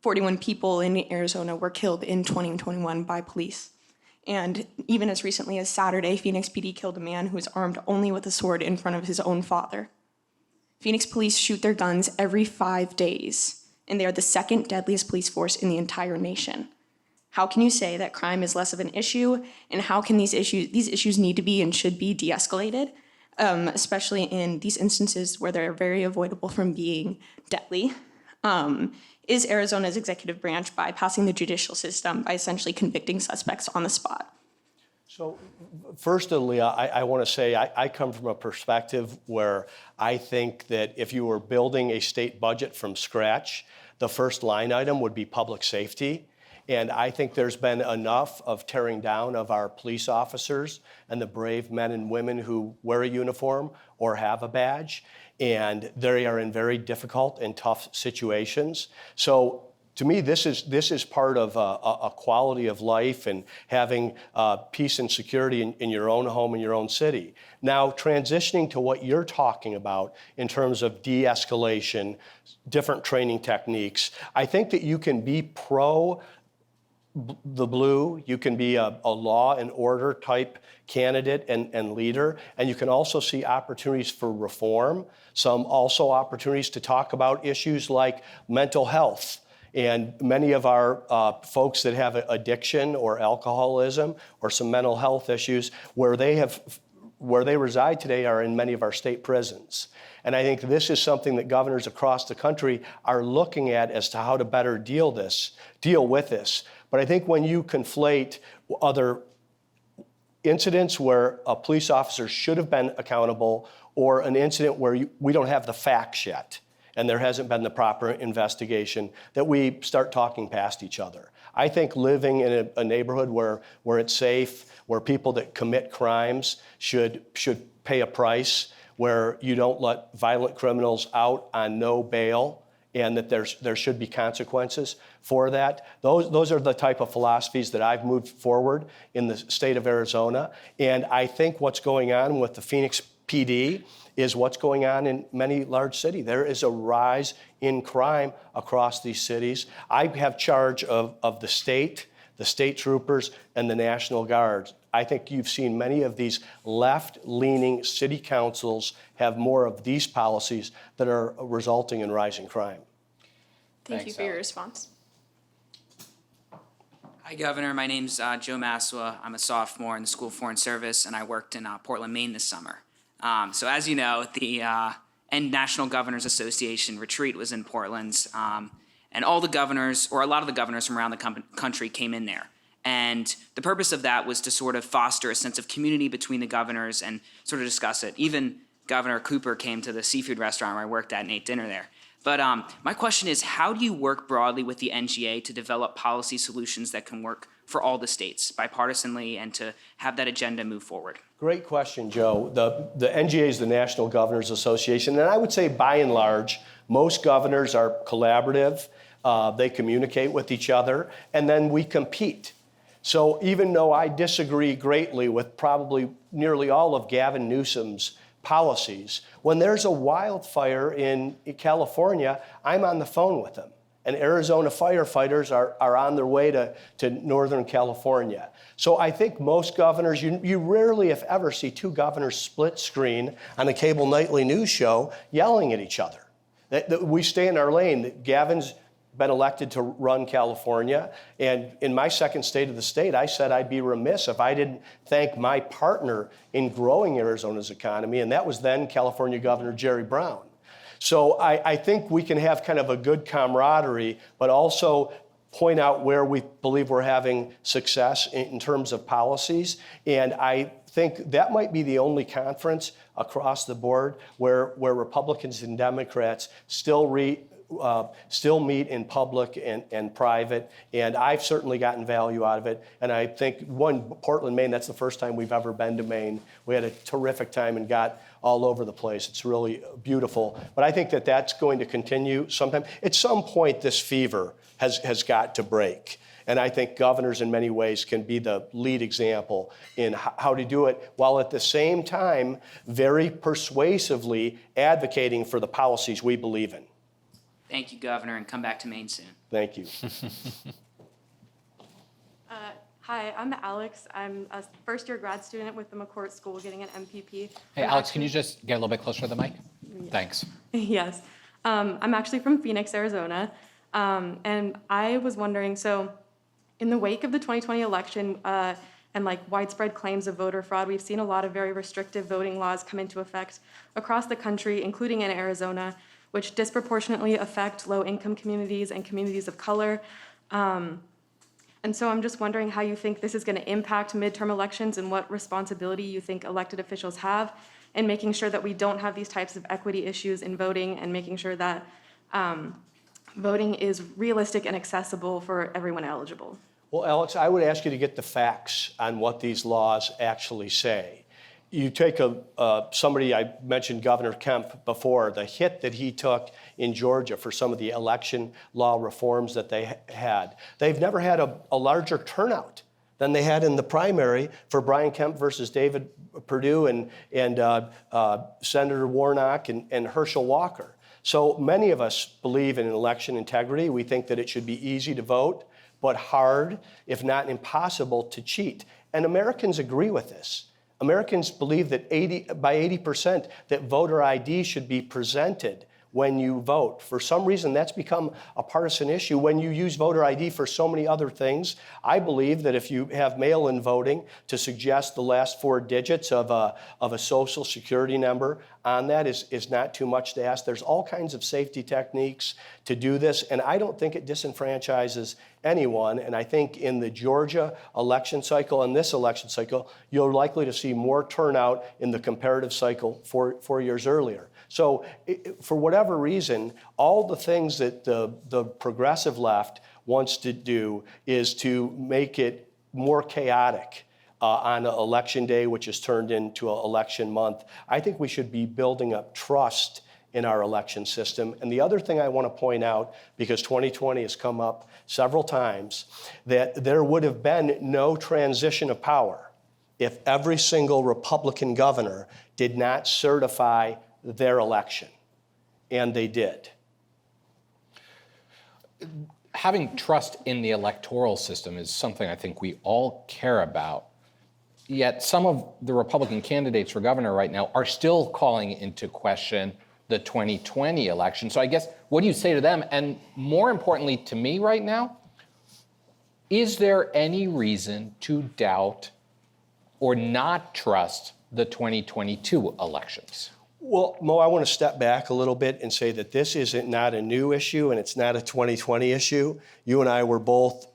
41 people in Arizona were killed in 2021 by police. And even as recently as Saturday, Phoenix PD killed a man who was armed only with a sword in front of his own father. Phoenix police shoot their guns every 5 days, and they are the second deadliest police force in the entire nation. How can you say that crime is less of an issue, and how can these issues need to be and should be de-escalated, especially in these instances where they're very avoidable from being deadly? Is Arizona's executive branch bypassing the judicial system by essentially convicting suspects on the spot? So first, Leah, I want to say I come from a perspective where I think that if you were building a state budget from scratch, the first line item would be public safety. And I think there's been enough of tearing down of our police officers and the brave men and women who wear a uniform or have a badge. And they are in very difficult and tough situations. So to me, this is part of a quality of life and having peace and security in your own home, in your own city. Now, transitioning to what you're talking about in terms of de-escalation, different training techniques, I think that you can be pro the blue, you can be a law and order type candidate and leader, and you can also see opportunities for reform, some also opportunities to talk about issues like mental health And many of our folks that have addiction or alcoholism or some mental health issues, where they reside today are in many of our state prisons. And I think this is something that governors across the country are looking at as to how to better deal with this. But I think when you conflate other incidents where a police officer should have been accountable or an incident where we don't have the facts yet and there hasn't been the proper investigation, that we start talking past each other. I think living in a neighborhood where it's safe, where people that commit crimes should pay a price, where you don't let violent criminals out on no bail, and that there should be consequences for that. Those are the type of philosophies that I've moved forward in the state of Arizona. And I think what's going on with the Phoenix PD is what's going on in many large cities. There is a rise in crime across these cities. I have charge of the state troopers, and the National Guard. I think you've seen many of these left-leaning city councils have more of these policies that are resulting in rising crime. Thank you for your response. Hi, Governor. My name's Joe Maswa. I'm a sophomore in the School of Foreign Service, and I worked in Portland, Maine this summer. So as you know, the National Governors Association retreat was in Portland, and all the governors, or a lot of the governors from around the country came in there. And the purpose of that was to sort of foster a sense of community between the governors and sort of discuss it. Even Governor Cooper came to the seafood restaurant where I worked at and ate dinner there. But my question is, how do you work broadly with the NGA to develop policy solutions that can work for all the states bipartisanly and to have that agenda move forward? Great question, Joe. The NGA is the National Governors Association, and I would say by and large, most governors are collaborative. They communicate with each other, and then we compete. So even though I disagree greatly with probably nearly all of Gavin Newsom's policies, when there's a wildfire in California, I'm on the phone with them. And Arizona firefighters are on their way to Northern California. So I think most governors, you rarely, if ever, see two governors split screen on a cable nightly news show yelling at each other. That we stay in our lane. Gavin's been elected to run California, and in my second state of the state, I said I'd be remiss if I didn't thank my partner in growing Arizona's economy, and that was then California Governor Jerry Brown. So I think we can have kind of a good camaraderie, but also point out where we believe we're having success in terms of policies. And I think that might be the only conference across the board where Republicans and Democrats still meet in public and private, and I've certainly gotten value out of it. And I think Portland, Maine, that's the first time we've ever been to Maine. We had a terrific time and got all over the place. It's really beautiful. But I think that that's going to continue sometime. At some point, this fever has got to break. And I think governors in many ways can be the lead example in how to do it, while at the same time very persuasively advocating for the policies we believe in. Thank you, Governor, and come back to Maine soon. Thank you. Hi, I'm Alex. I'm a first-year grad student with the McCourt School getting an MPP. Hey, Alex, can you just get a little bit closer to the mic? Yeah. Thanks. Yes. I'm actually from Phoenix, Arizona. And I was wondering, so in the wake of the 2020 election and like widespread claims of voter fraud, we've seen a lot of very restrictive voting laws come into effect across the country, including in Arizona, which disproportionately affect low-income communities and communities of color. And so I'm just wondering how you think this is going to impact midterm elections and what responsibility you think elected officials have in making sure that we don't have these types of equity issues in voting and making sure that voting is realistic and accessible for everyone eligible. Well, Alex, I would ask you to get the facts on what these laws actually say. You take somebody, I mentioned Governor Kemp before, the hit that he took in Georgia for some of the election law reforms that they had. They've never had a larger turnout than they had in the primary for Brian Kemp versus David Perdue and Senator Warnock and Herschel Walker. So many of us believe in election integrity. We think that it should be easy to vote, but hard, if not impossible, to cheat. And Americans agree with this. Americans believe that by 80% that voter ID should be presented when you vote. For some reason, that's become a partisan issue when you use voter ID for so many other things. I believe that if you have mail-in voting to suggest the last 4 digits of a social security number on that is not too much to ask. There's all kinds of safety techniques to do this, and I don't think it disenfranchises anyone. And I think in the Georgia election cycle and this election cycle, you're likely to see more turnout in the comparative cycle 4 years earlier. So for whatever reason, all the things that the progressive left wants to do is to make it more chaotic on election day, which is turned into election month. I think we should be building up trust in our election system. And the other thing I want to point out, because 2020 has come up several times, that there would have been no transition of power if every single Republican governor did not certify their election, and they did. Having trust in the electoral system is something I think we all care about. Yet some of the Republican candidates for governor right now are still calling into question the 2020 election. So I guess, what do you say to them? And more importantly to me right now, is there any reason to doubt or not trust the 2022 elections? Well, Mo, I want to step back a little bit and say that this isn't not a new issue and it's not a 2020 issue. You and I were both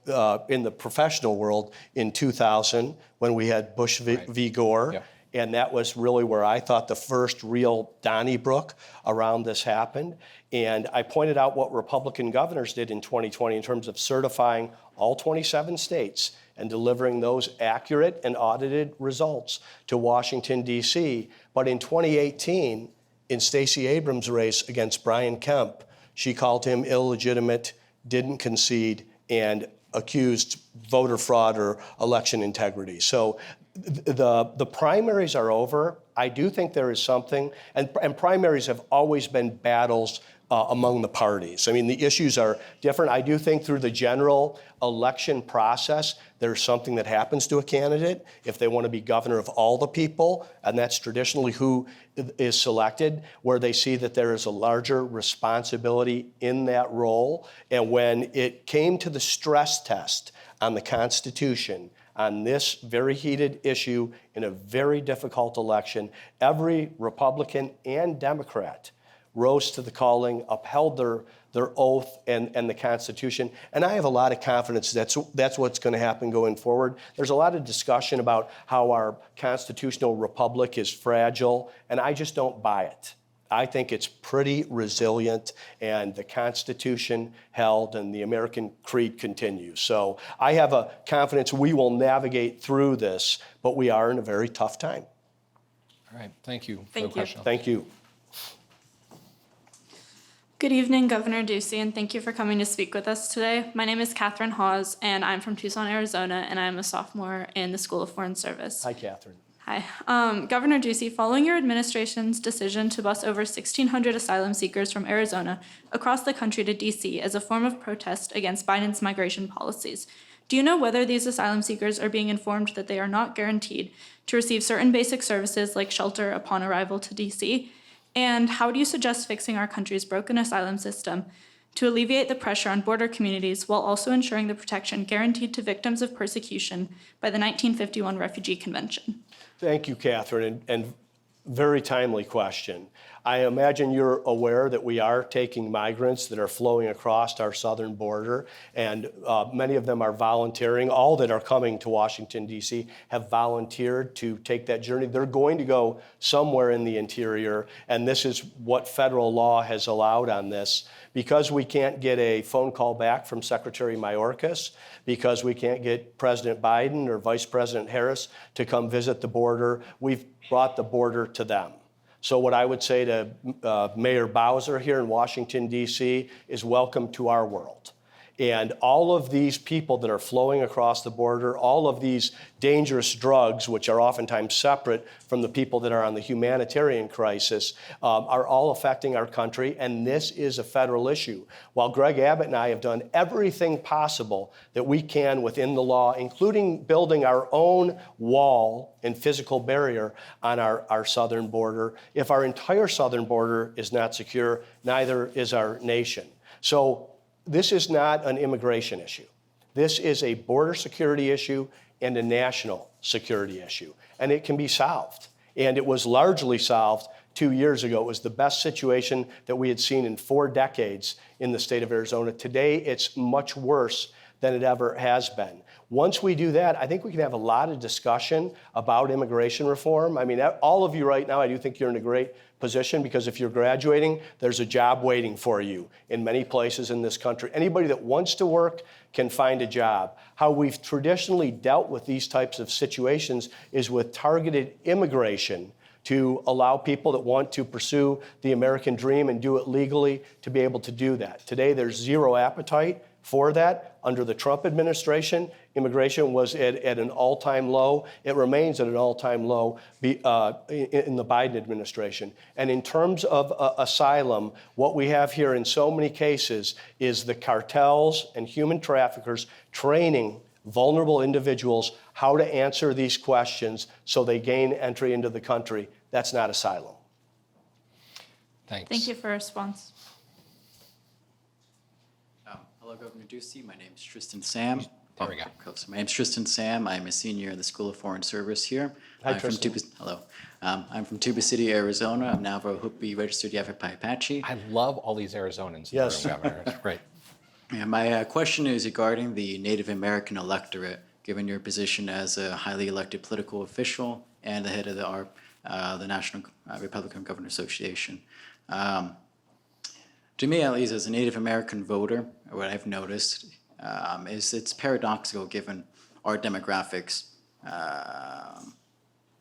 in the professional world in 2000 when we had Bush v. Gore. Yeah. And that was really where I thought the first real Donnybrook around this happened. And I pointed out what Republican governors did in 2020 in terms of certifying all 27 states and delivering those accurate and audited results to Washington, D.C. But in 2018, in Stacey Abrams' race against Brian Kemp, she called him illegitimate, didn't concede, and accused voter fraud or election integrity. So the primaries are over. I do think there is something, and primaries have always been battles among the parties. I mean, the issues are different. I do think through the general election process, there's something that happens to a candidate if they want to be governor of all the people, and that's traditionally who is selected, where they see that there is a larger responsibility in that role. And when it came to the stress test on the Constitution, on this very heated issue in a very difficult election, every Republican and Democrat rose to the calling, upheld their oath and the Constitution. And I have a lot of confidence that's what's going to happen going forward. There's a lot of discussion about how our constitutional republic is fragile, and I just don't buy it. I think it's pretty resilient, and the Constitution held and the American creed continues. So I have a confidence we will navigate through this, but we are in a very tough time. All right, thank you for Thank the you. question. Thank you. Good evening, Governor Ducey, and thank you for coming to speak with us today. My name is Catherine Hawes, and I'm from Tucson, Arizona, and I'm a sophomore in the School of Foreign Service. Hi, Catherine. Hi. Governor Ducey, following your administration's decision to bus over 1,600 asylum seekers from Arizona across the country to D.C. as a form of protest against Biden's migration policies, do you know whether these asylum seekers are being informed that they are not guaranteed to receive certain basic services like shelter upon arrival to D.C.? And how do you suggest fixing our country's broken asylum system to alleviate the pressure on border communities while also ensuring the protection guaranteed to victims of persecution by the 1951 Refugee Convention? Thank you, Catherine, and very timely question. I imagine you're aware that we are taking migrants that are flowing across our southern border, and many of them are volunteering. All that are coming to Washington, D.C. have volunteered to take that journey. They're going to go somewhere in the interior, and this is what federal law has allowed on this. Because we can't get a phone call back from Secretary Mayorkas, because we can't get President Biden or Vice President Harris to come visit the border, we've brought the border to them. So what I would say to Mayor Bowser here in Washington, D.C. is welcome to our world. And all of these people that are flowing across the border, all of these dangerous drugs, which are oftentimes separate from the people that are on the humanitarian crisis, are all affecting our country, and this is a federal issue. While Greg Abbott and I have done everything possible that we can within the law, including building our own wall and physical barrier on our southern border, if our entire southern border is not secure, neither is our nation. So this is not an immigration issue. This is a border security issue and a national security issue, and it can be solved. And it was largely solved 2 years ago. It was the best situation that we had seen in 4 decades in the state of Arizona. Today, it's much worse than it ever has been. Once we do that, I think we can have a lot of discussion about immigration reform. I mean, all of you right now, I do think you're in a great position, because if you're graduating, there's a job waiting for you in many places in this country. Anybody that wants to work can find a job. How we've traditionally dealt with these types of situations is with targeted immigration to allow people that want to pursue the American dream and do it legally to be able to do that. Today, there's zero appetite for that. Under the Trump administration, immigration was at an all-time low. It remains at an all-time low in the Biden administration. And in terms of asylum, what we have here in so many cases is the cartels and human traffickers training vulnerable individuals how to answer these questions so they gain entry into the country. That's not asylum. Thanks. Thank you for your response. Hello, Governor Ducey. My name is Tristan Sam. There we go. So my name is Tristan Sam. I'm a senior in the School of Foreign Service here. Hi, I'm Tristan. Hello. I'm from Tuba City, Arizona. I'm Navajo Hopi registered Yavapai Apache. I love all these Arizonans in Yes. the room, Governor. It's great. And my question is regarding the Native American electorate, given your position as a highly elected political official and the head of the National Republican Governor Association. To me, at least, as a Native American voter, what I've noticed is it's paradoxical given our demographics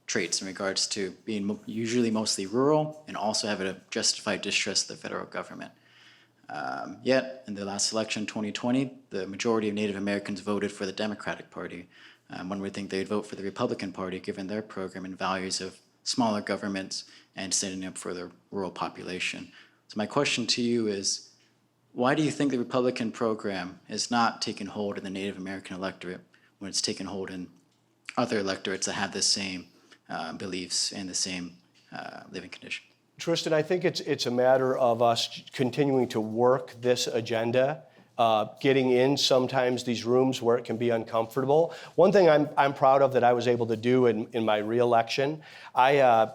traits in regards to being usually mostly rural and also having a justified distrust of the federal government. Yet, in the last election, 2020, the majority of Native Americans voted for the Democratic Party. One would think they'd vote for the Republican Party given their program and values of smaller governments and standing up for the rural population. So my question to you is, why do you think the Republican program is not taking hold in the Native American electorate when it's taking hold in other electorates that have the same beliefs and the same living conditions? Tristan, I think it's a matter of us continuing to work this agenda, getting in sometimes these rooms where it can be uncomfortable. One thing I'm proud of that I was able to do in my reelection, I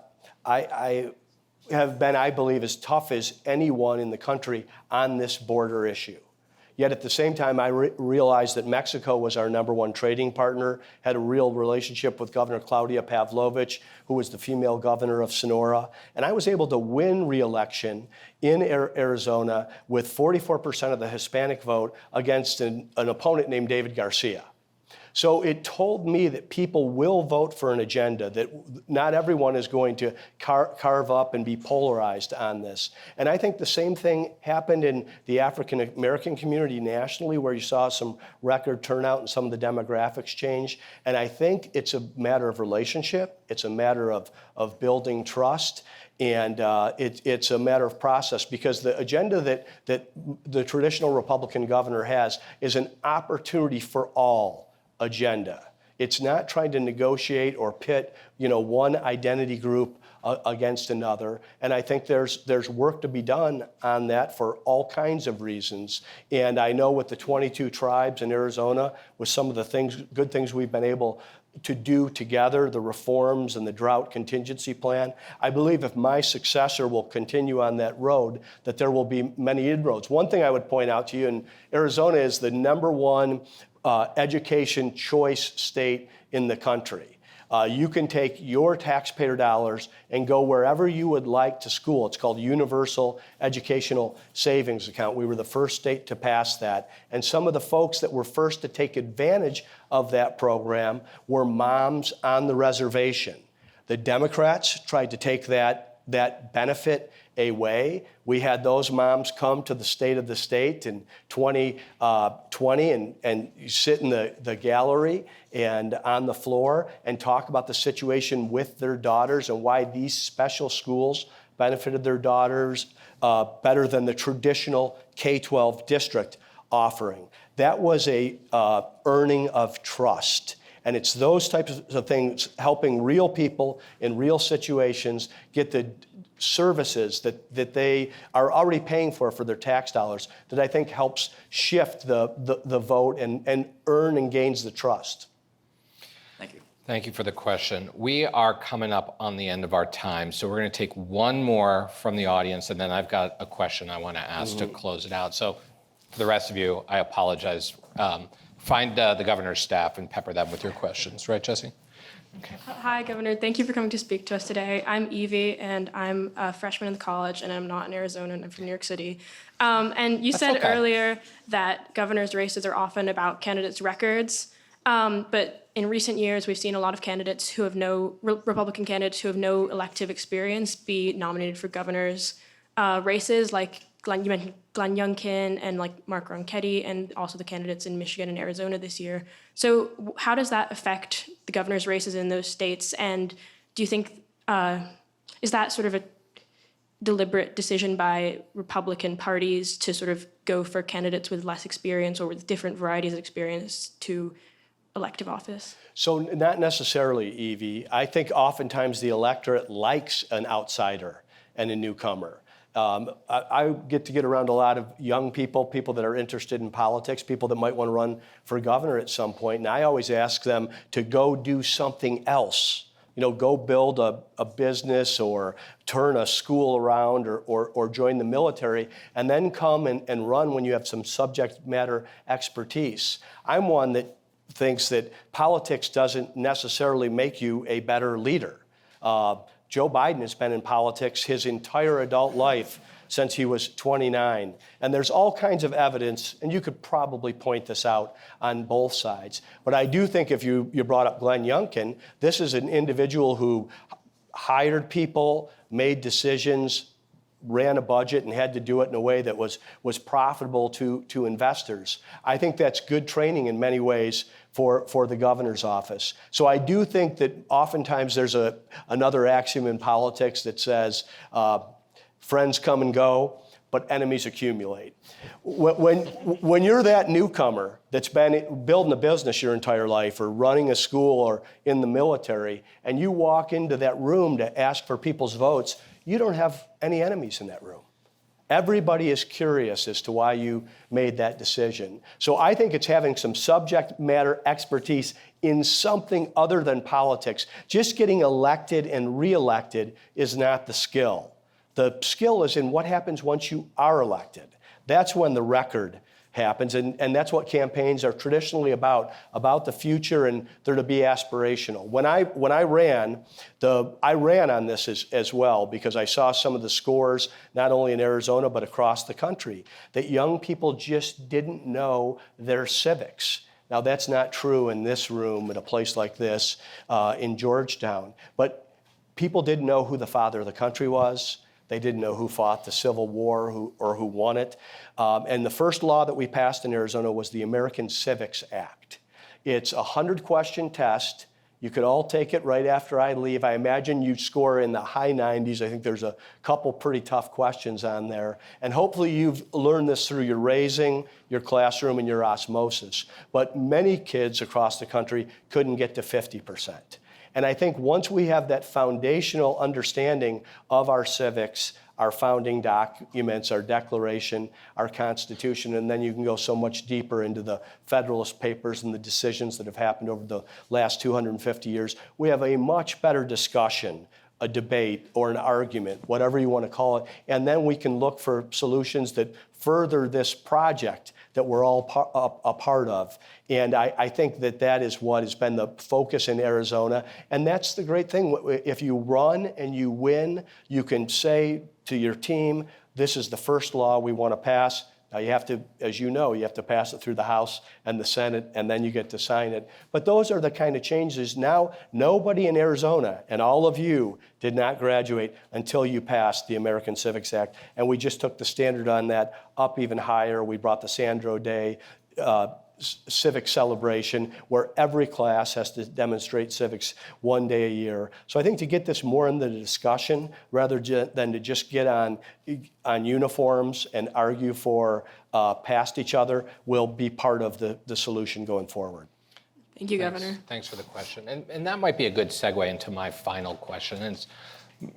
have been, I believe, as tough as anyone in the country on this border issue. Yet at the same time, I realized that Mexico was our #1 trading partner, had a real relationship with Governor Claudia Pavlovich, who was the female governor of Sonora. And I was able to win re-election in Arizona with 44% of the Hispanic vote against an opponent named David Garcia. So it told me that people will vote for an agenda, that not everyone is going to carve up and be polarized on this. And I think the same thing happened in the African American community nationally, where you saw some record turnout and some of the demographics change. And I think it's a matter of relationship. It's a matter of building trust. And it's a matter of process, because the agenda that the traditional Republican governor has is an opportunity for all agenda. It's not trying to negotiate or pit, one identity group against another. And I think there's work to be done on that for all kinds of reasons. And I know with the 22 tribes in Arizona, with some of the good things we've been able to do together, the reforms and the drought contingency plan, I believe if my successor will continue on that road, that there will be many inroads. One thing I would point out to you, in Arizona is the #1 education choice state in the country. You can take your taxpayer dollars and go wherever you would like to school. It's called Universal Educational Savings Account. We were the first state to pass that. And some of the folks that were first to take advantage of that program were moms on the reservation. The Democrats tried to take that that benefit away. We had those moms come to the State of the State in 2020 and sit in the gallery and on the floor and talk about the situation with their daughters and why these special schools benefited their daughters better than the traditional K-12 district offering. That was a earning of trust. And it's those types of things, helping real people in real situations get the services that they are already paying for their tax dollars, that I think helps shift the vote and earn and gains the trust. Thank you. Thank you for the question. We are coming up on the end of our time, so we're going to take one more from the audience, and then I've got a question I want to ask to close it out. So for the rest of you, I apologize. Find the governor's staff and pepper them with your questions. Right, Jesse? Okay. Hi, Governor. Thank you for coming to speak to us today. I'm Evie, and I'm a freshman in the college, and I'm not in Arizona, and I'm from New York City. And you said earlier that governors' races are often about candidates' records, but in recent years, we've seen a lot of candidates who have Republican candidates who have no elective experience be nominated for governors' races, like you mentioned Glenn Youngkin and like Mark Ronchetti, and also the candidates in Michigan and Arizona this year. So how does that affect the governor's races in those states? And do you think, is that sort of a deliberate decision by Republican parties to sort of go for candidates with less experience or with different varieties of experience to elective office? So not necessarily, Evie. I think oftentimes the electorate likes an outsider and a newcomer. I get around a lot of young people that are interested in politics, people that might want to run for governor at some point, and I always ask them to go do something else. You know, go build a business or turn a school around or join the military, and then come and run when you have some subject matter expertise. I'm one that thinks that politics doesn't necessarily make you a better leader. Joe Biden has been in politics his entire adult life since he was 29. And there's all kinds of evidence, and you could probably point this out on both sides. But I do think if you brought up Glenn Youngkin, this is an individual who hired people, made decisions, ran a budget, and had to do it in a way that was profitable to investors. I think that's good training in many ways for the governor's office. So I do think that oftentimes there's another axiom in politics that says friends come and go, but enemies accumulate. When you're that newcomer that's been building a business your entire life or running a school or in the military, and you walk into that room to ask for people's votes, you don't have any enemies in that room. Everybody is curious as to why you made that decision. So I think it's having some subject matter expertise in something other than politics. Just getting elected and reelected is not the skill. The skill is in what happens once you are elected. That's when the record happens, and that's what campaigns are traditionally about the future, and they're to be aspirational. When I ran on this as well, because I saw some of the scores, not only in Arizona, but across the country, that young people just didn't know their civics. Now, that's not true in this room, in a place like this, in Georgetown, but people didn't know who the father of the country was. They didn't know who fought the Civil War or who won it. And the first law that we passed in Arizona was the American Civics Act. It's a 100-question test. You could all take it right after I leave. I imagine you'd score in the high 90s. I think there's a couple pretty tough questions on there. And hopefully you've learned this through your raising, your classroom, and your osmosis. But many kids across the country couldn't get to 50%. And I think once we have that foundational understanding of our civics, our founding documents, our Declaration, our Constitution, and then you can go so much deeper into the Federalist Papers and the decisions that have happened over the last 250 years, we have a much better discussion, a debate, or an argument, whatever you want to call it, and then we can look for solutions that further this project that we're all a part of. And I think that is what has been the focus in Arizona. And that's the great thing. If you run and you win, you can say to your team, this is the first law we want to pass. Now you have to, as you know, you have to pass it through the House and the Senate, and then you get to sign it. But those are the kind of changes. Now, nobody in Arizona, and all of you, did not graduate until you passed the American Civics Act. And we just took the standard on that up even higher. We brought the Sandro Day civic celebration where every class has to demonstrate civics one day a year. So I think to get this more into the discussion rather than to just get on uniforms and argue for past each other will be part of the solution going forward. Thank you, Governor. Thanks for the question. And that might be a good segue into my final question. And it's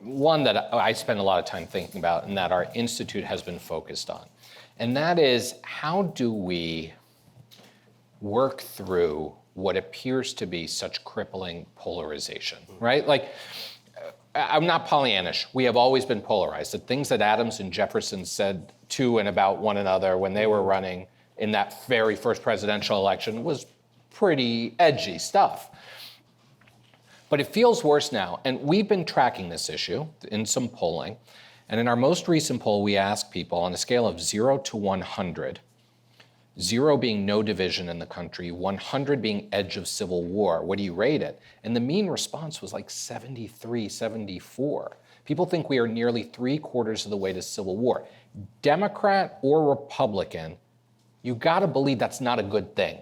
one that I spend a lot of time thinking about and that our institute has been focused on. And that is, how do we work through what appears to be such crippling polarization, right? Like, I'm not Pollyannish. We have always been polarized. The things that Adams and Jefferson said to and about one another when they were running in that very first presidential election was pretty edgy stuff. But it feels worse now. And we've been tracking this issue in some polling. And in our most recent poll, we asked people on a scale of 0 to 100, 0 being no division in the country, 100 being edge of civil war, what do you rate it? And the mean response was like 73, 74. People think we are nearly 3/4 of the way to civil war. Democrat or Republican, you gotta believe that's not a good thing.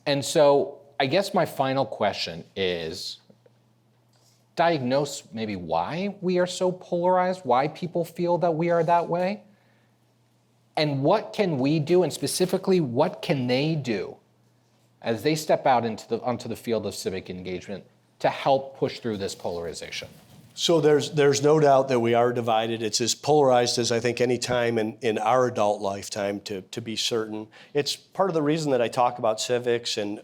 And so I guess my final question is, diagnose maybe why we are so polarized, why people feel that we are that way, and what can we do, and specifically, what can they do as they step out onto the field of civic engagement to help push through this polarization? So there's no doubt that we are divided. It's as polarized as I think any time in our adult lifetime, to be certain. It's part of the reason that I talk about civics and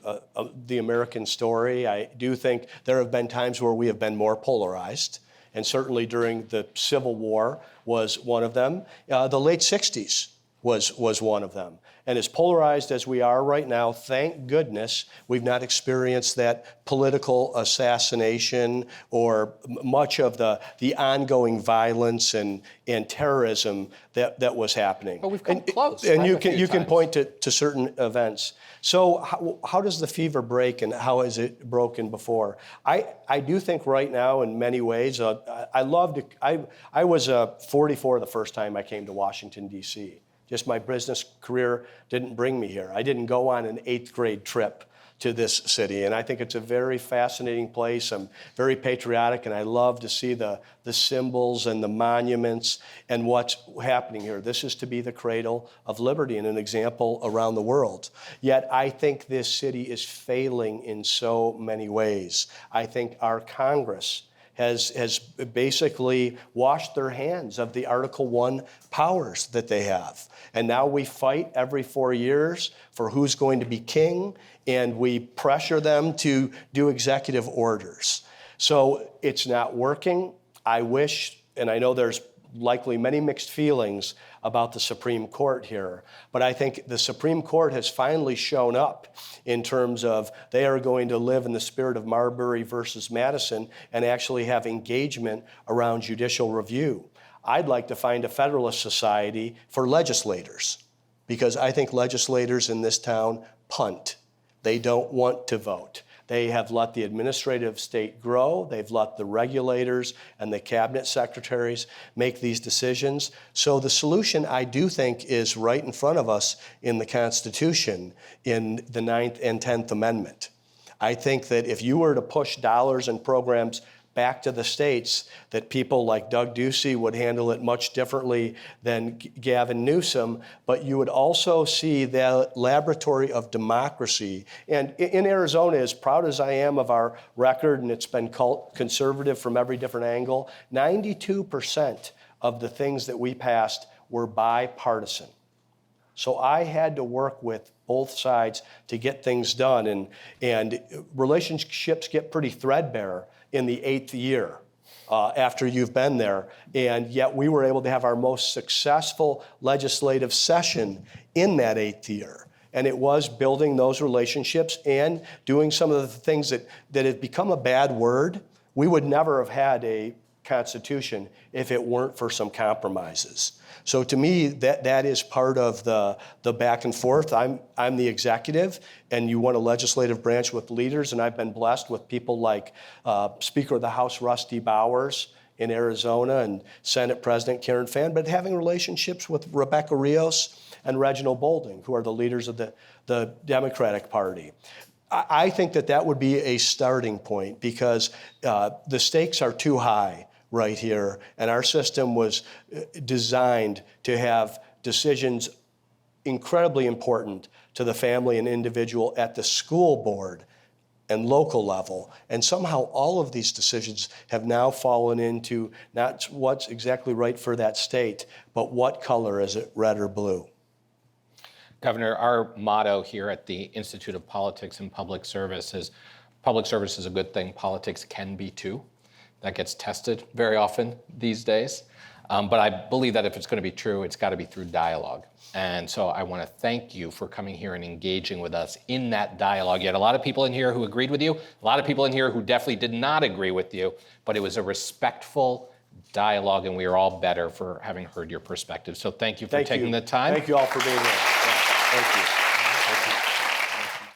the American story. I do think there have been times where we have been more polarized, and certainly during the Civil War was one of them. The late 60s was one of them. And as polarized as we are right now, thank goodness we've not experienced that political assassination or much of the ongoing violence and terrorism that was happening. But we've come close. And right, you can point to certain events. So how does the fever break, and how has it broken before? I do think right now in many ways, I was 44 the first time I came to Washington, D.C. Just my business career didn't bring me here. I didn't go on an 8th grade trip to this city, and I think it's a very fascinating place. I'm very patriotic, and I love to see the symbols and the monuments and what's happening here. This is to be the cradle of liberty and an example around the world. Yet I think this city is failing in so many ways. I think our Congress has basically washed their hands of the Article I powers that they have. And now we fight every 4 years for who's going to be king, and we pressure them to do executive orders. So it's not working. I wish, and I know there's likely many mixed feelings about the Supreme Court here, but I think the Supreme Court has finally shown up in terms of they are going to live in the spirit of Marbury versus Madison and actually have engagement around judicial review. I'd like to find a Federalist Society for legislators, because I think legislators in this town punt. They don't want to vote. They have let the administrative state grow. They've let the regulators and the cabinet secretaries make these decisions. So the solution, I do think, is right in front of us in the Constitution, in the 9th and 10th Amendment. I think that if you were to push dollars and programs back to the states, that people like Doug Ducey would handle it much differently than Gavin Newsom, but you would also see the laboratory of democracy. And in Arizona, as proud as I am of our record, and it's been conservative from every different angle, 92% of the things that we passed were bipartisan. So I had to work with both sides to get things done, and relationships get pretty threadbare in the 8th year after you've been there. And yet we were able to have our most successful legislative session in that 8th year. And it was building those relationships and doing some of the things that have become a bad word. We would never have had a Constitution if it weren't for some compromises. So to me, that is part of the back and forth. I'm the executive, and you want a legislative branch with leaders, and I've been blessed with people like Speaker of the House Rusty Bowers in Arizona and Senate President Karen Fann, but having relationships with Rebecca Rios and Reginald Boulding, who are the leaders of the Democratic Party. I think that would be a starting point because the stakes are too high right here, and our system was designed to have decisions incredibly important to the family and individual at the school board and local level. And somehow all of these decisions have now fallen into not what's exactly right for that state, but what color is it, red or blue? Governor, our motto here at the Institute of Politics and Public Service is a good thing, politics can be too. That gets tested very often these days. But I believe that if it's going to be true, it's got to be through dialogue. And so I want to thank you for coming here and engaging with us in that dialogue. You had a lot of people in here who agreed with you, a lot of people in here who definitely did not agree with you, but it was a respectful dialogue, and we are all better for having heard your perspective. So thank you for taking the time. Thank you all for being here. Yeah, thank you.